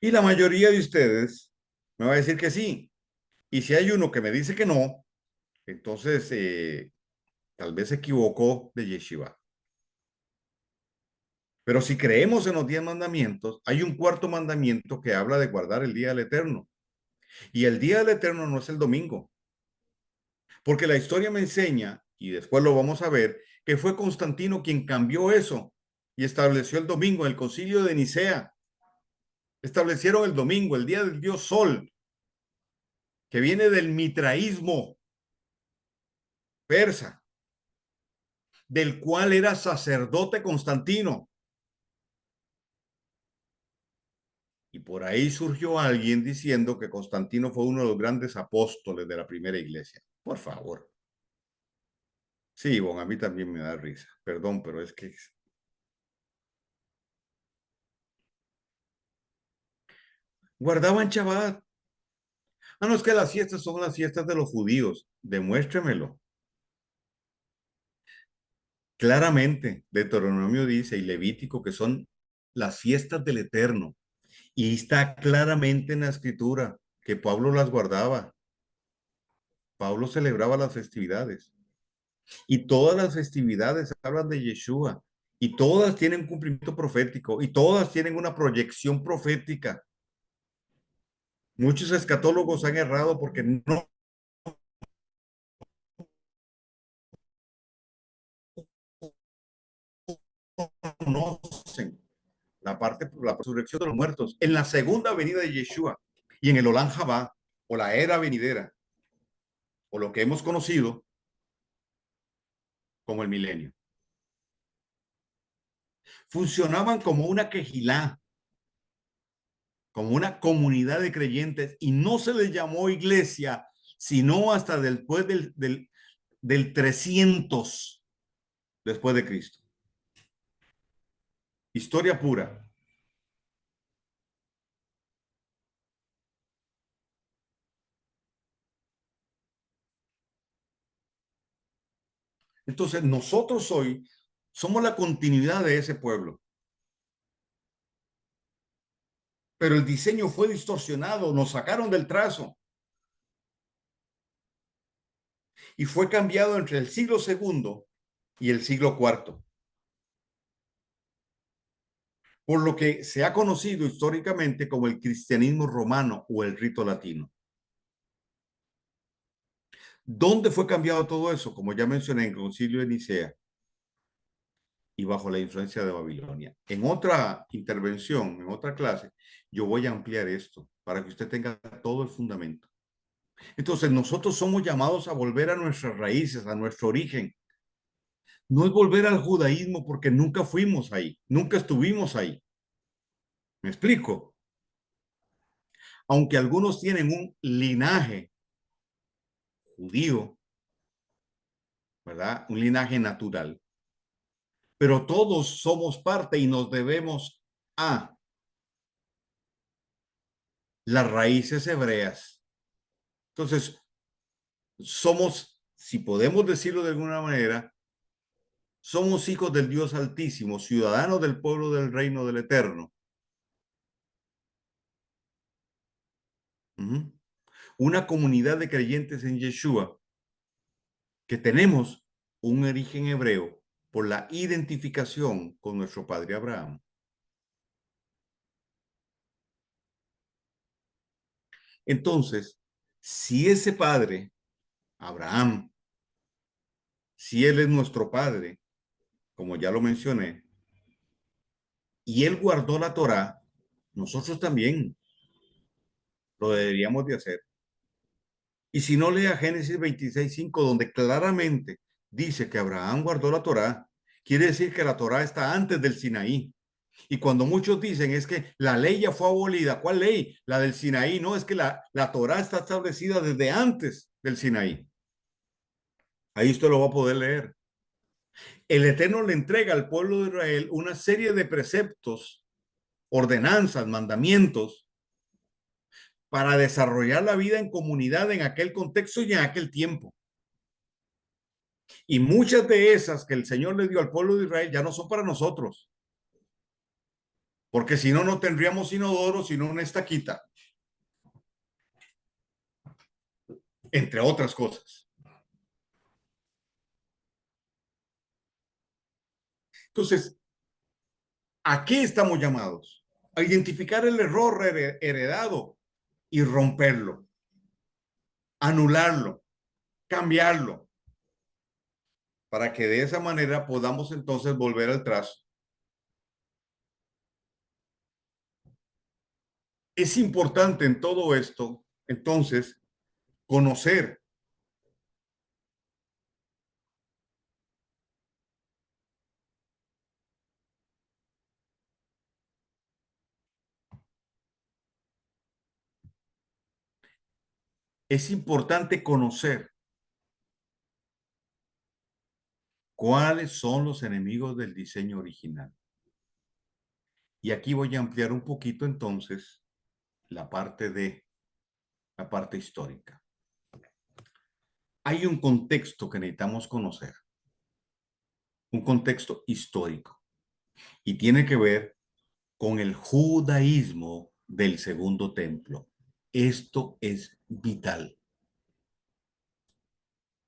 Y la mayoría de ustedes me va a decir que sí. Y si hay uno que me dice que no, entonces tal vez se equivocó de yeshiva. Pero si creemos en los 10 mandamientos, hay un cuarto mandamiento que habla de guardar el día del Eterno. Y el día del Eterno no es el domingo, porque la historia me enseña, y después lo vamos a ver, que fue Constantino quien cambió eso y estableció el domingo en el concilio de Nicea. Establecieron el domingo, el día del dios Sol, que viene del mitraísmo persa, del cual era sacerdote Constantino. Y por ahí surgió alguien diciendo que Constantino fue uno de los grandes apóstoles de la primera iglesia. Por favor. Sí, bueno, a mí también me da risa. Perdón, pero es que guardaban Shabbat. Ah, no, es que las fiestas son las fiestas de los judíos. Demuéstremelo. Claramente, Deuteronomio dice y Levítico que son las fiestas del Eterno. Y está claramente en la escritura que Pablo las guardaba. Pablo celebraba las festividades. Y todas las festividades hablan de Yeshua. Y todas tienen cumplimiento profético. Y todas tienen una proyección profética. Muchos escatólogos han errado porque no conocen la resurrección de los muertos en la segunda venida de Yeshua y en el Olam Jabá o la era venidera o lo que hemos conocido como el milenio. Funcionaban como una quejilá, como una comunidad de creyentes y no se les llamó iglesia sino hasta después del 300 después de Cristo. Historia pura. Entonces nosotros hoy somos la continuidad de ese pueblo. Pero el diseño fue distorsionado, nos sacaron del trazo y fue cambiado entre el siglo segundo y el siglo cuarto, por lo que se ha conocido históricamente como el cristianismo romano o el rito latino. ¿Dónde fue cambiado todo eso? Como ya mencioné, en el concilio de Nicea y bajo la influencia de Babilonia. En otra intervención, en otra clase, yo voy a ampliar esto para que usted tenga todo el fundamento. Entonces, nosotros somos llamados a volver a nuestras raíces, a nuestro origen. No es volver al judaísmo porque nunca fuimos ahí, nunca estuvimos ahí. ¿Me explico? Aunque algunos tienen un linaje judío, ¿verdad? Un linaje natural, pero todos somos parte y nos debemos a las raíces hebreas. Entonces, somos, si podemos decirlo de alguna manera, somos hijos del Dios Altísimo, ciudadanos del pueblo del reino del Eterno. Una comunidad de creyentes en Yeshua que tenemos un origen hebreo por la identificación con nuestro padre Abraham. Entonces, si ese padre, Abraham, si él es nuestro padre, como ya lo mencioné, y él guardó la Torá, nosotros también lo deberíamos de hacer. Y si no, lea Génesis 26:5, donde claramente dice que Abraham guardó la Torá, quiere decir que la Torá está antes del Sinaí. Y cuando muchos dicen es que la ley ya fue abolida, ¿cuál ley? La del Sinaí. No, es que la Torá está establecida desde antes del Sinaí. Ahí usted lo va a poder leer. El Eterno le entrega al pueblo de Israel una serie de preceptos, ordenanzas, mandamientos para desarrollar la vida en comunidad en aquel contexto y en aquel tiempo. Y muchas de esas que el Señor le dio al pueblo de Israel ya no son para nosotros, porque si no, no tendríamos inodoro, sino una estaquita, entre otras cosas. Entonces, ¿a qué estamos llamados? A identificar el error heredado y romperlo, anularlo, cambiarlo, para que de esa manera podamos entonces volver al trazo. Es importante en todo esto, entonces, conocer. Es importante conocer cuáles son los enemigos del diseño original. Y aquí voy a ampliar un poquito entonces la parte histórica. Hay un contexto que necesitamos conocer, un contexto histórico, y tiene que ver con el judaísmo del segundo templo. Esto es vital.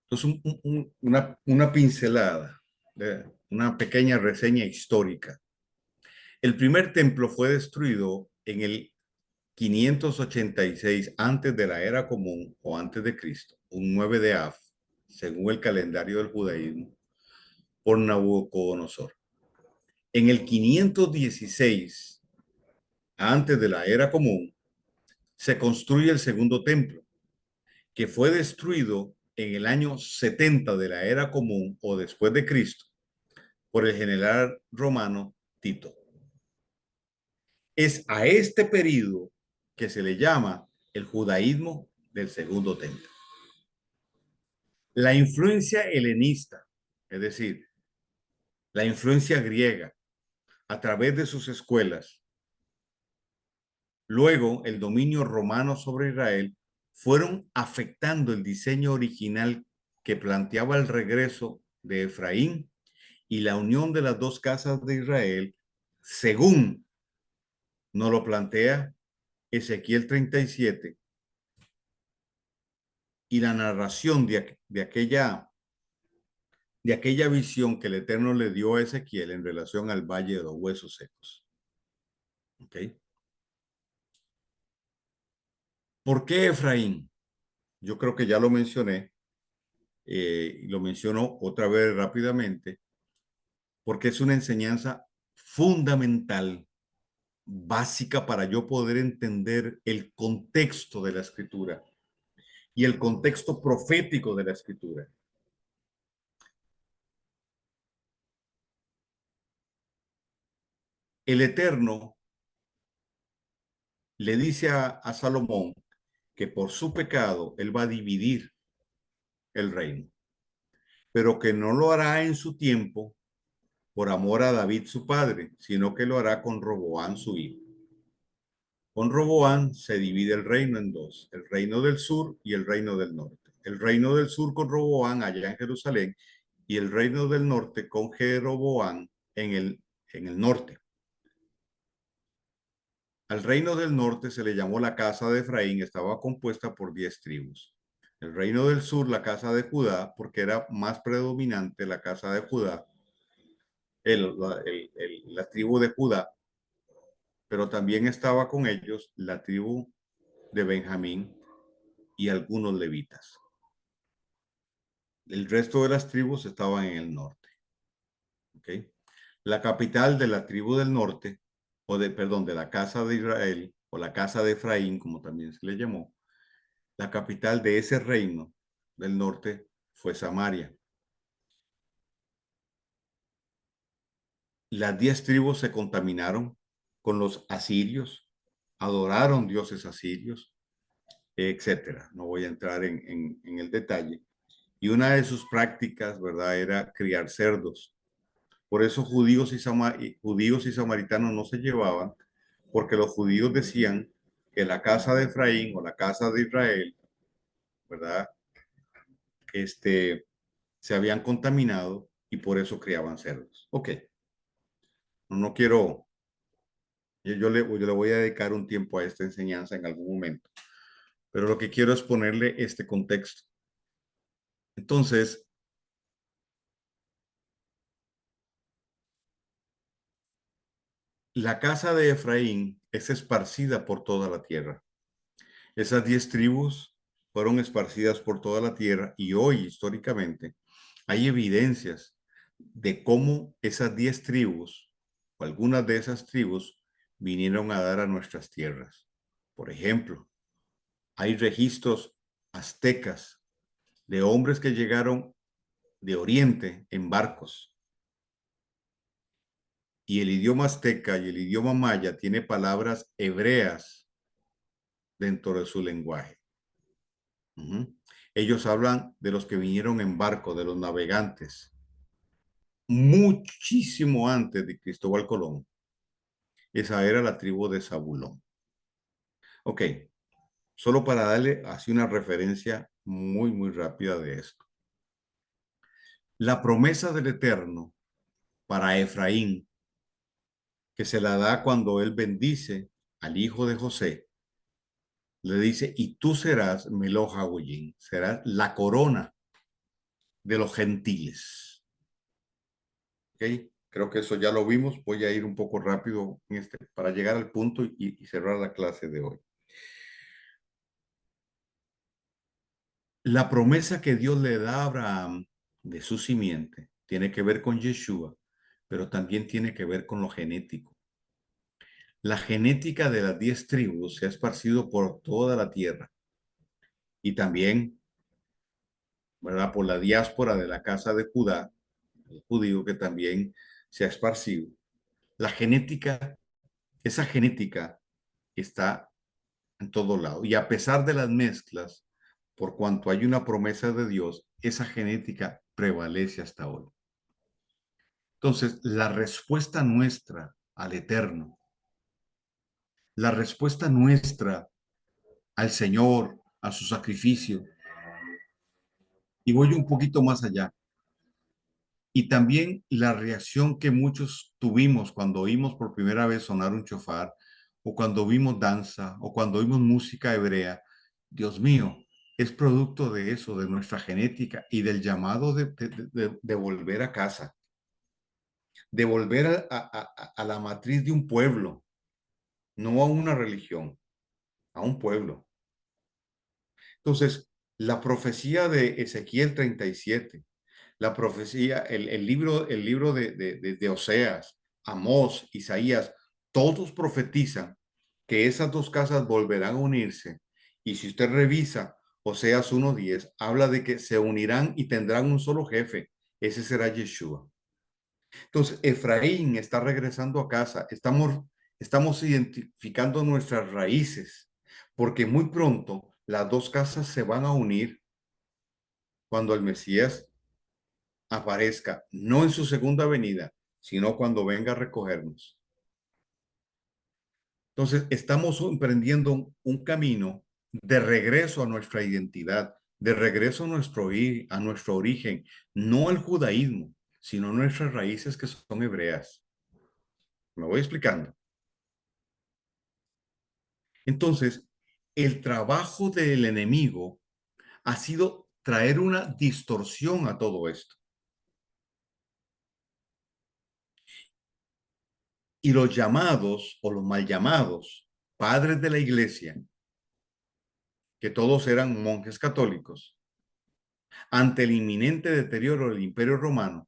Entonces, una pincelada, una pequeña reseña histórica. El primer templo fue destruido en el 586 antes de la era común o antes de Cristo, un 9 de Av, según el calendario del judaísmo, por Nabucodonosor. En el 516 antes de la era común, se construye el segundo templo, que fue destruido en el año 70 de la era común o después de Cristo por el general romano Tito. Es a este periodo que se le llama el judaísmo del segundo templo. La influencia helenista, es decir, la influencia griega a través de sus escuelas, luego el dominio romano sobre Israel, fueron afectando el diseño original que planteaba el regreso de Efraín y la unión de las dos casas de Israel, según nos lo plantea Ezequiel 37 y la narración de aquella visión que el Eterno le dio a Ezequiel en relación al valle de los huesos secos. ¿Ok? ¿Por qué Efraín? Yo creo que ya lo mencioné, y lo menciono otra vez rápidamente, porque es una enseñanza fundamental, básica para yo poder entender el contexto de la escritura y el contexto profético de la escritura. El Eterno le dice a Salomón que por su pecado él va a dividir el reino, pero que no lo hará en su tiempo por amor a David su padre, sino que lo hará con Roboán su hijo. Con Roboán se divide el reino en dos, el reino del sur y el reino del norte. El reino del sur con Roboán allá en Jerusalén y el reino del norte con Jeroboán en el norte. Al reino del norte se le llamó la casa de Efraín, estaba compuesta por 10 tribus. El reino del sur, la casa de Judá, porque era más predominante la casa de Judá, la tribu de Judá, pero también estaba con ellos la tribu de Benjamín y algunos levitas. El resto de las tribus estaban en el norte. ¿Okay? La capital de la tribu del norte, perdón, de la casa de Israel, o la casa de Efraín, como también se le llamó, la capital de ese reino del norte fue Samaria. Las 10 tribus se contaminaron con los asirios, adoraron dioses asirios, etcétera. No voy a entrar en el detalle. Y una de sus prácticas, ¿verdad?, era criar cerdos. Por eso judíos y samaritanos no se llevaban, porque los judíos decían que la casa de Efraín o la casa de Israel, ¿verdad?, se habían contaminado y por eso criaban cerdos. Ok, no quiero, yo le voy a dedicar un tiempo a esta enseñanza en algún momento, pero lo que quiero es ponerle este contexto. Entonces, la casa de Efraín es esparcida por toda la tierra. Esas 10 tribus fueron esparcidas por toda la tierra y hoy históricamente hay evidencias de cómo esas 10 tribus o algunas de esas tribus vinieron a dar a nuestras tierras. Por ejemplo, hay registros aztecas de hombres que llegaron de Oriente en barcos. Y el idioma azteca y el idioma maya tiene palabras hebreas dentro de su lenguaje. Ellos hablan de los que vinieron en barco, de los navegantes, muchísimo antes de Cristóbal Colón. Esa era la tribu de Zabulón. Ok, solo para darle así una referencia muy, muy rápida de esto. La promesa del Eterno para Efraín, que se la da cuando él bendice al hijo de José, le dice, y tú serás Meloja Goyín, serás la corona de los gentiles. ¿Ok? Creo que eso ya lo vimos. Voy a ir un poco rápido para llegar al punto y cerrar la clase de hoy. La promesa que Dios le da a Abraham de su simiente tiene que ver con Yeshua, pero también tiene que ver con lo genético. La genética de las 10 tribus se ha esparcido por toda la tierra y también, ¿verdad?, por la diáspora de la casa de Judá, el judío que también se ha esparcido. La genética, esa genética está en todo lado. Y a pesar de las mezclas, por cuanto hay una promesa de Dios, esa genética prevalece hasta hoy. Entonces, la respuesta nuestra al Eterno, la respuesta nuestra al Señor, a su sacrificio, y voy un poquito más allá, y también la reacción que muchos tuvimos cuando oímos por primera vez sonar un shofar, o cuando vimos danza, o cuando oímos música hebrea. Dios mío, es producto de eso, de nuestra genética y del llamado de volver a casa, de volver a la matriz de un pueblo, no a una religión, a un pueblo. Entonces, la profecía de Ezequiel 37, la profecía, el libro de Oseas, Amós, Isaías, todos profetizan que esas dos casas volverán a unirse. Y si usted revisa Oseas 1:10, habla de que se unirán y tendrán un solo jefe. Ese será Yeshua. Entonces, Efraín está regresando a casa. Estamos identificando nuestras raíces, porque muy pronto las dos casas se van a unir cuando el Mesías aparezca, no en su segunda venida, sino cuando venga a recogernos. Entonces, estamos emprendiendo un camino de regreso a nuestra identidad, de regreso a nuestro origen, no al judaísmo, sino a nuestras raíces que son hebreas. Me voy explicando. Entonces, el trabajo del enemigo ha sido traer una distorsión a todo esto. Y los llamados o los mal llamados padres de la iglesia, que todos eran monjes católicos, ante el inminente deterioro del Imperio Romano,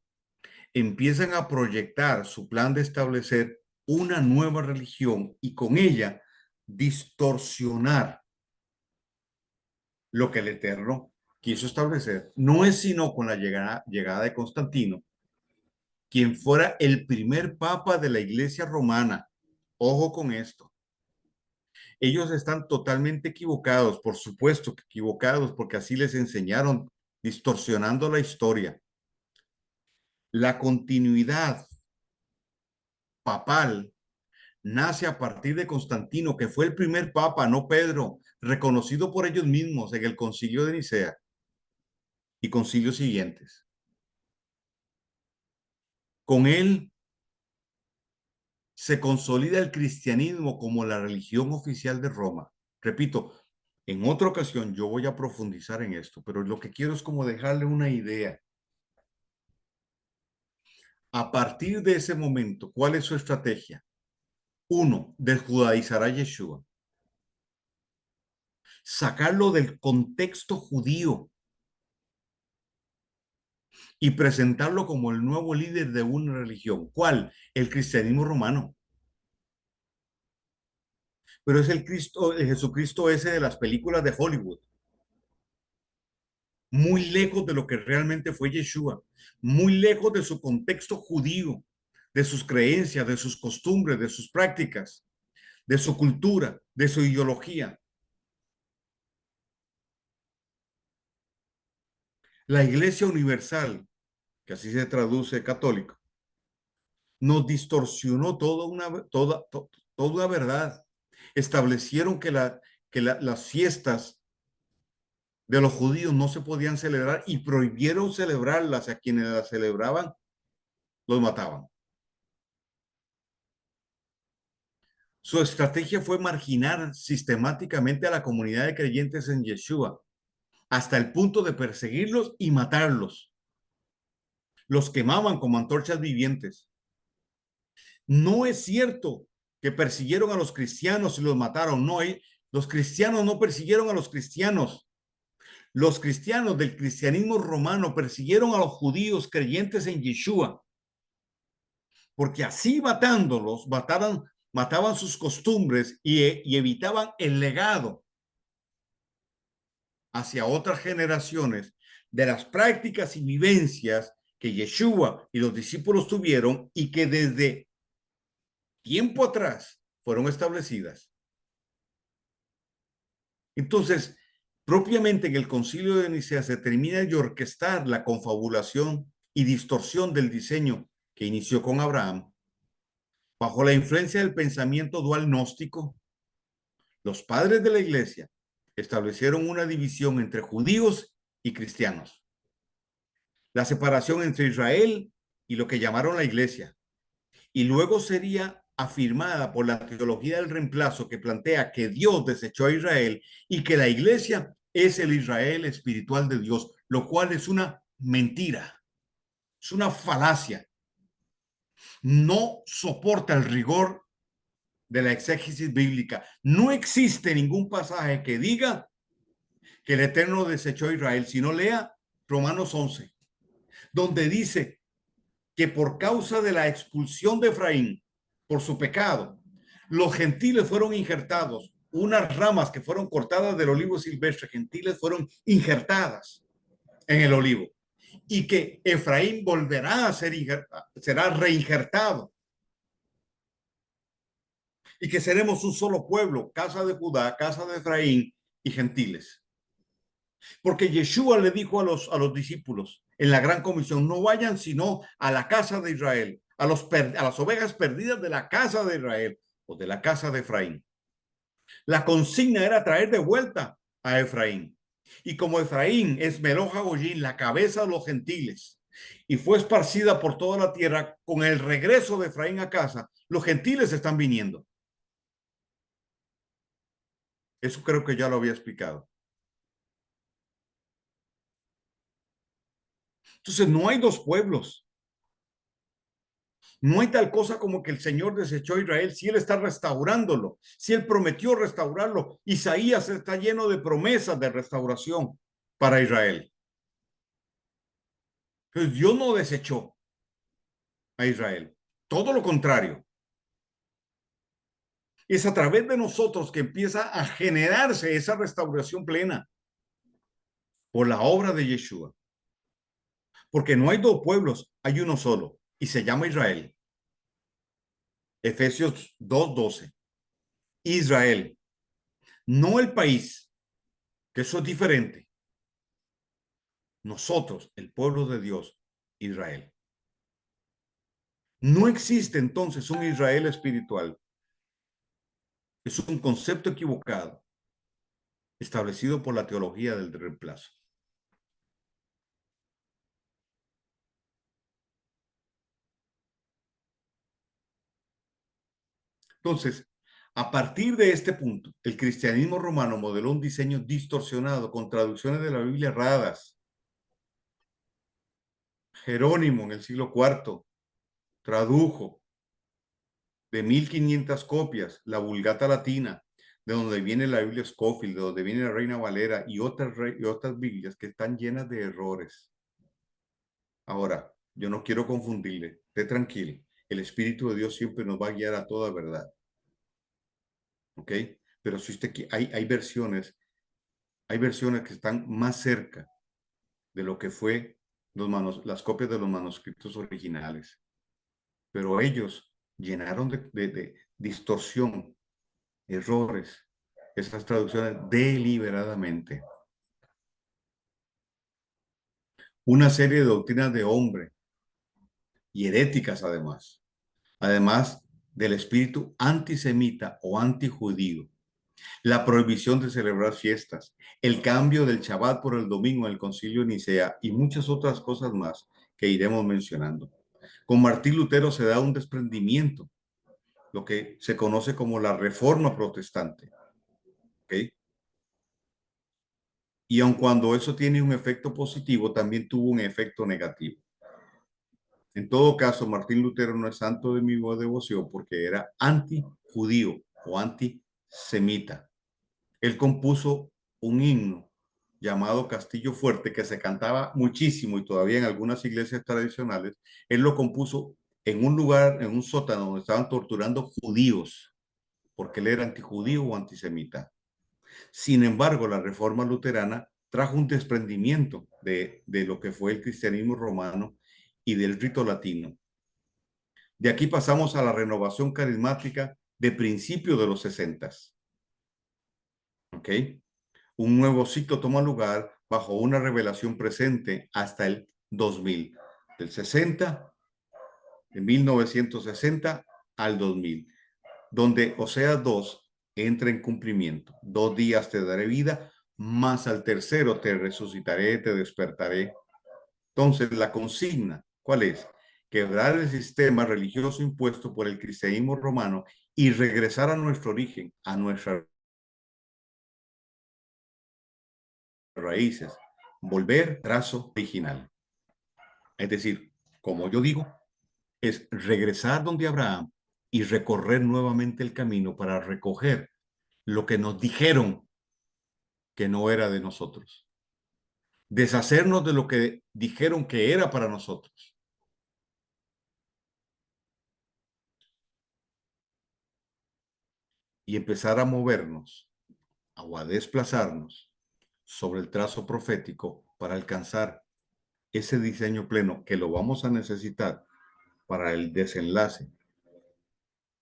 empiezan a proyectar su plan de establecer una nueva religión y con ella distorsionar lo que el Eterno quiso establecer. No es sino con la llegada de Constantino, quien fuera el primer papa de la Iglesia romana. Ojo con esto. Ellos están totalmente equivocados, por supuesto que equivocados, porque así les enseñaron, distorsionando la historia. La continuidad papal nace a partir de Constantino, que fue el primer papa, no Pedro, reconocido por ellos mismos en el concilio de Nicea y concilios siguientes. Con él se consolida el cristianismo como la religión oficial de Roma. Repito, en otra ocasión yo voy a profundizar en esto, pero lo que quiero es como dejarle una idea. A partir de ese momento, ¿cuál es su estrategia? Uno, desjudaizar a Yeshua, sacarlo del contexto judío y presentarlo como el nuevo líder de una religión. ¿Cuál? El cristianismo romano. Pero es el Cristo, el Jesucristo ese de las películas de Hollywood, muy lejos de lo que realmente fue Yeshua, muy lejos de su contexto judío, de sus creencias, de sus costumbres, de sus prácticas, de su cultura, de su ideología. La Iglesia Universal, que así se traduce católico, nos distorsionó toda una verdad. Establecieron que las fiestas de los judíos no se podían celebrar y prohibieron celebrarlas. A quienes las celebraban los mataban. Su estrategia fue marginar sistemáticamente a la comunidad de creyentes en Yeshua, hasta el punto de perseguirlos y matarlos. Los quemaban como antorchas vivientes. No es cierto que persiguieron a los cristianos y los mataron. No, los cristianos no persiguieron a los cristianos. Los cristianos del cristianismo romano persiguieron a los judíos creyentes en Yeshua, porque así matándolos, mataban sus costumbres y evitaban el legado hacia otras generaciones de las prácticas y vivencias que Yeshua y los discípulos tuvieron y que desde tiempo atrás fueron establecidas. Entonces, propiamente en el Concilio de Nicea se termina de orquestar la confabulación y distorsión del diseño que inició con Abraham. Bajo la influencia del pensamiento dual gnóstico, los padres de la iglesia establecieron una división entre judíos y cristianos. La separación entre Israel y lo que llamaron la iglesia. Y luego sería afirmada por la teología del reemplazo que plantea que Dios desechó a Israel y que la iglesia es el Israel espiritual de Dios, lo cual es una mentira, es una falacia. No soporta el rigor de la exégesis bíblica. No existe ningún pasaje que diga que el Eterno desechó a Israel, si no lea Romanos 11, donde dice que por causa de la expulsión de Efraín, por su pecado, los gentiles fueron injertados, unas ramas que fueron cortadas del olivo silvestre, gentiles fueron injertadas en el olivo, y que Efraín volverá a será reinjertado, y que seremos un solo pueblo, casa de Judá, casa de Efraín y gentiles. Porque Yeshua le dijo a los discípulos en la gran comisión, no vayan sino a la casa de Israel, a las ovejas perdidas de la casa de Israel o de la casa de Efraín. La consigna era traer de vuelta a Efraín. Y como Efraín es Meloja Goyín, la cabeza de los gentiles, y fue esparcida por toda la tierra, con el regreso de Efraín a casa, los gentiles están viniendo. Eso creo que ya lo había explicado. Entonces no hay dos pueblos. No hay tal cosa como que el Señor desechó a Israel si Él está restaurándolo, si Él prometió restaurarlo. Isaías está lleno de promesas de restauración para Israel. Entonces Dios no desechó a Israel. Todo lo contrario. Es a través de nosotros que empieza a generarse esa restauración plena por la obra de Yeshua. Porque no hay dos pueblos, hay uno solo y se llama Israel. Efesios 2:12. Israel, no el país, que eso es diferente. Nosotros, el pueblo de Dios, Israel. No existe entonces un Israel espiritual. Es un concepto equivocado establecido por la teología del reemplazo. Entonces, a partir de este punto, el cristianismo romano modeló un diseño distorsionado con traducciones de la Biblia erradas. Jerónimo en el siglo IV tradujo de 1500 copias la Vulgata Latina, de donde viene la Biblia Scofield, de donde viene la Reina Valera y otras Biblias que están llenas de errores. Ahora, yo no quiero confundirle, esté tranquilo. El Espíritu de Dios siempre nos va a guiar a toda verdad. ¿Ok? Pero si usted hay versiones que están más cerca de lo que fue las copias de los manuscritos originales. Pero ellos llenaron de distorsión, errores, esas traducciones deliberadamente. Una serie de doctrinas de hombre y heréticas además del espíritu antisemita o antijudío, la prohibición de celebrar fiestas, el cambio del Shabbat por el domingo en el Concilio de Nicea y muchas otras cosas más que iremos mencionando. Con Martín Lutero se da un desprendimiento, lo que se conoce como la Reforma Protestante. ¿Okay? Y aun cuando eso tiene un efecto positivo, también tuvo un efecto negativo. En todo caso, Martín Lutero no es santo de mi devoción porque era antijudío o antisemita. Él compuso un himno llamado Castillo Fuerte que se cantaba muchísimo y todavía en algunas iglesias tradicionales. Él lo compuso en un lugar, en un sótano donde estaban torturando judíos, porque él era antijudío o antisemita. Sin embargo, la reforma luterana trajo un desprendimiento de lo que fue el cristianismo romano y del rito latino. De aquí pasamos a la renovación carismática de principios de los 60. ¿Ok? Un nuevo ciclo toma lugar bajo una revelación presente hasta el 2000, del 60, de 1960 al 2000, donde Oseas 2 entra en cumplimiento. 2 días te daré vida, más al tercero te resucitaré, te despertaré. Entonces, la consigna, ¿cuál es? Quebrar el sistema religioso impuesto por el cristianismo romano y regresar a nuestro origen, a nuestras raíces, volver trazo original. Es decir, como yo digo, es regresar donde Abraham y recorrer nuevamente el camino para recoger lo que nos dijeron que no era de nosotros. Deshacernos de lo que dijeron que era para nosotros. Y empezar a movernos o a desplazarnos sobre el trazo profético para alcanzar ese diseño pleno que lo vamos a necesitar para el desenlace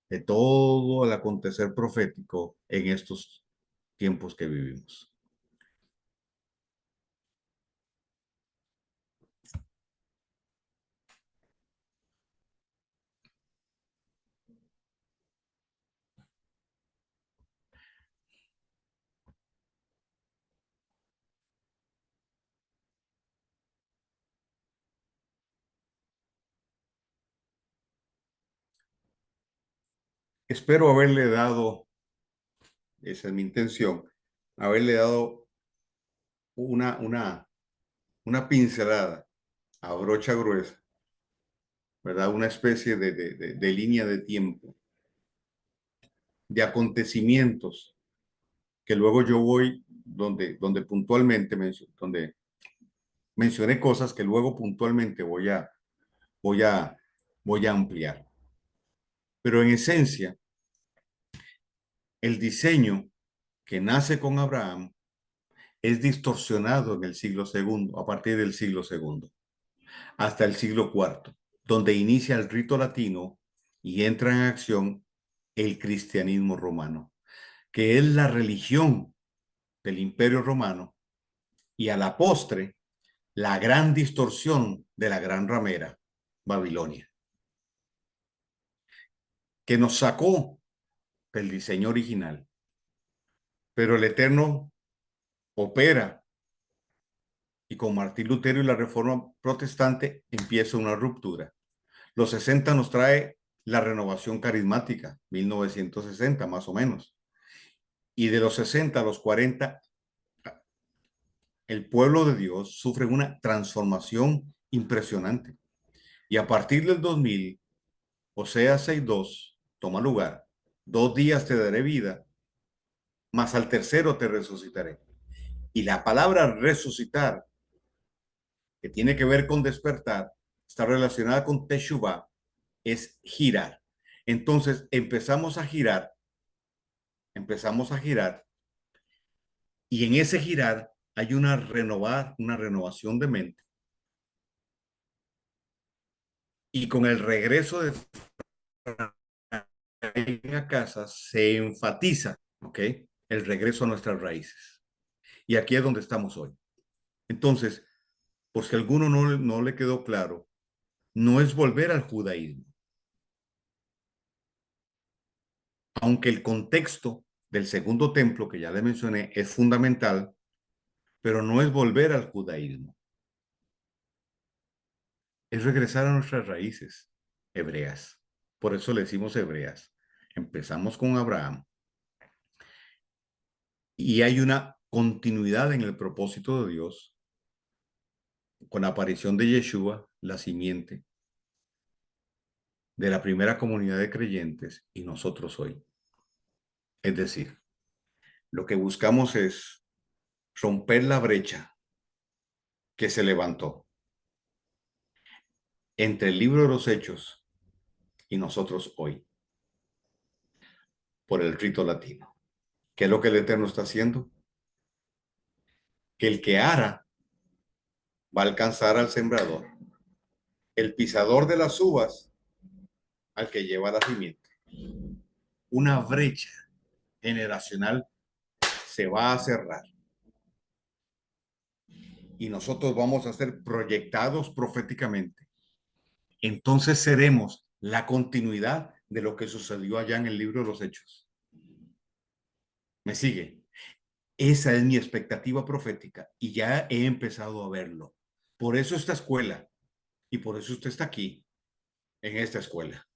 de todo el acontecer profético en estos tiempos que vivimos. Espero haberle dado, esa es mi intención, haberle dado una, una, una pincelada a brocha gruesa ¿verdad? Una especie de línea de tiempo, de acontecimientos, que luego yo voy donde puntualmente donde mencioné cosas que luego puntualmente voy a, voy a ampliar. Pero en esencia, el diseño que nace con Abraham es distorsionado en el siglo segundo, a partir del siglo segundo, hasta el siglo cuarto, donde inicia el rito latino y entra en acción el cristianismo romano, que es la religión del Imperio Romano y a la postre la gran distorsión de la gran ramera, Babilonia, que nos sacó del diseño original. Pero el Eterno opera y con Martín Lutero y la Reforma Protestante empieza una ruptura. Los 60 nos trae la renovación carismática, 1960 más o menos. Y de los 60 a los 40, el pueblo de Dios sufre una transformación impresionante. Y a partir del 2000, Oseas 6:2 toma lugar. 2 días te daré vida, mas al tercero te resucitaré. Y la palabra resucitar, que tiene que ver con despertar, está relacionada con Teshuvah, es girar. Entonces empezamos a girar, y en ese girar hay una renovación de mente. Y con el regreso de a casa se enfatiza, ¿ok? El regreso a nuestras raíces. Y aquí es donde estamos hoy. Entonces, por si a alguno no le quedó claro, no es volver al judaísmo, aunque el contexto del segundo templo que ya le mencioné es fundamental, pero no es volver al judaísmo, es regresar a nuestras raíces hebreas. Por eso le decimos hebreas. Empezamos con Abraham y hay una continuidad en el propósito de Dios con la aparición de Yeshua, la simiente de la primera comunidad de creyentes y nosotros hoy. Es decir, lo que buscamos es romper la brecha que se levantó entre el libro de los Hechos y nosotros hoy por el rito latino. ¿Qué es lo que el Eterno está haciendo? Que el que ara va a alcanzar al sembrador, el pisador de las uvas al que lleva la simiente. Una brecha generacional se va a cerrar y nosotros vamos a ser proyectados proféticamente. Entonces seremos la continuidad de lo que sucedió allá en el libro de los Hechos. ¿Me sigue? Esa es mi expectativa profética y ya he empezado a verlo. Por eso esta escuela y por eso usted está aquí en esta escuela.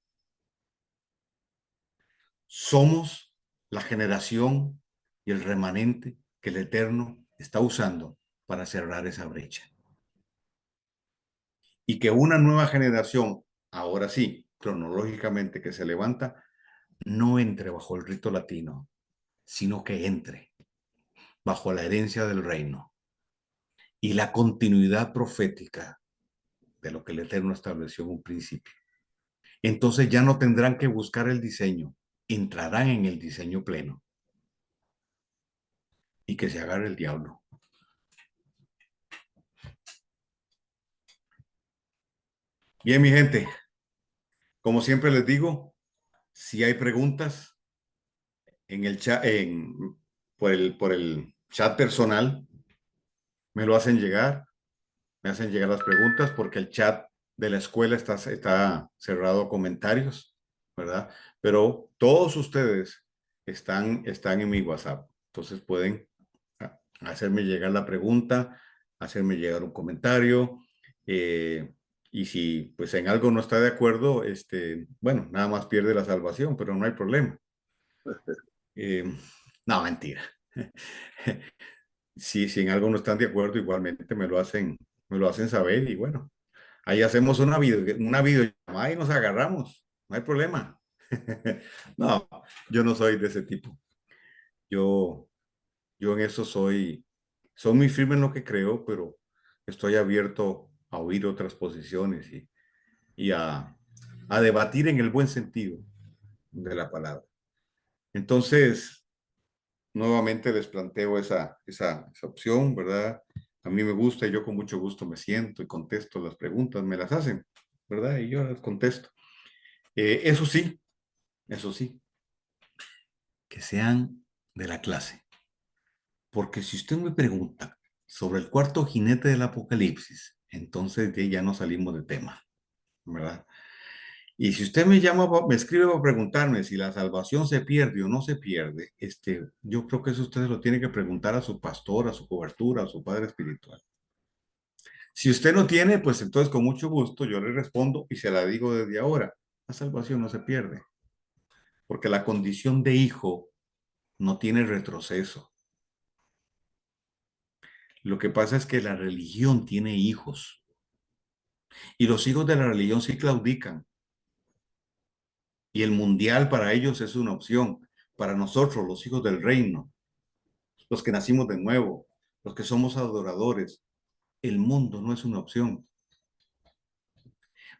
Somos la generación y el remanente que el Eterno está usando para cerrar esa brecha. Y que una nueva generación, ahora sí, cronológicamente que se levanta, no entre bajo el rito latino, sino que entre bajo la herencia del reino y la continuidad profética de lo que el Eterno estableció en un principio. Entonces ya no tendrán que buscar el diseño, entrarán en el diseño pleno y que se agarre el diablo. Bien, mi gente, como siempre les digo, si hay preguntas en el chat, por el chat personal, me lo hacen llegar, me hacen llegar las preguntas porque el chat de la escuela está cerrado a comentarios, ¿verdad? Pero todos ustedes están en mi WhatsApp, entonces pueden hacerme llegar la pregunta, hacerme llegar un comentario, y si pues en algo no está de acuerdo, bueno, nada más pierde la salvación, pero no hay problema. Eh, no, mentira. Si en algo no están de acuerdo, igualmente me lo hacen saber y bueno, Ahí hacemos una videollamada y nos agarramos. No hay problema. No, yo no soy de ese tipo. Yo, yo en eso soy muy firme en lo que creo, pero estoy abierto a oír otras posiciones y a debatir en el buen sentido de la palabra. Entonces, nuevamente les planteo esa opción, ¿verdad? A mí me gusta y yo con mucho gusto me siento y contesto las preguntas, me las hacen, ¿verdad? Y yo las contesto. Eso sí, que sean de la clase. Porque si usted me pregunta sobre el cuarto jinete del Apocalipsis, entonces ya no salimos de tema, ¿verdad? Y si usted me llama, me escribe para preguntarme si la salvación se pierde o no se pierde, yo creo que eso usted lo tiene que preguntar a su pastor, a su cobertura, a su padre espiritual. Si usted no tiene, pues entonces con mucho gusto yo le respondo y se la digo desde ahora. La salvación no se pierde, porque la condición de hijo no tiene retroceso. Lo que pasa es que la religión tiene hijos y los hijos de la religión sí claudican y el mundial para ellos es una opción. Para nosotros, los hijos del reino, los que nacimos de nuevo, los que somos adoradores, el mundo no es una opción.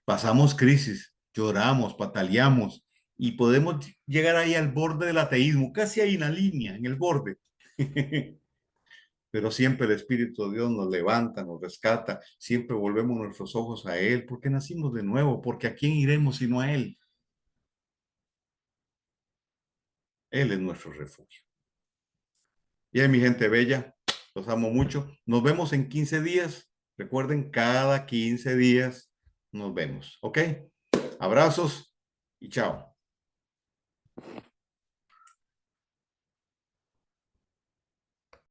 Pasamos crisis, lloramos, pataleamos y podemos llegar ahí al borde del ateísmo, casi ahí en la línea, en el borde. Pero siempre el Espíritu de Dios nos levanta, nos rescata, siempre volvemos nuestros ojos a Él, porque nacimos de nuevo, porque ¿a quién iremos sino a Él? Él es nuestro refugio. Y ahí, mi gente bella, los amo mucho. Nos vemos en 15 días. Recuerden, cada 15 días nos vemos, ¿ok? Abrazos y chao.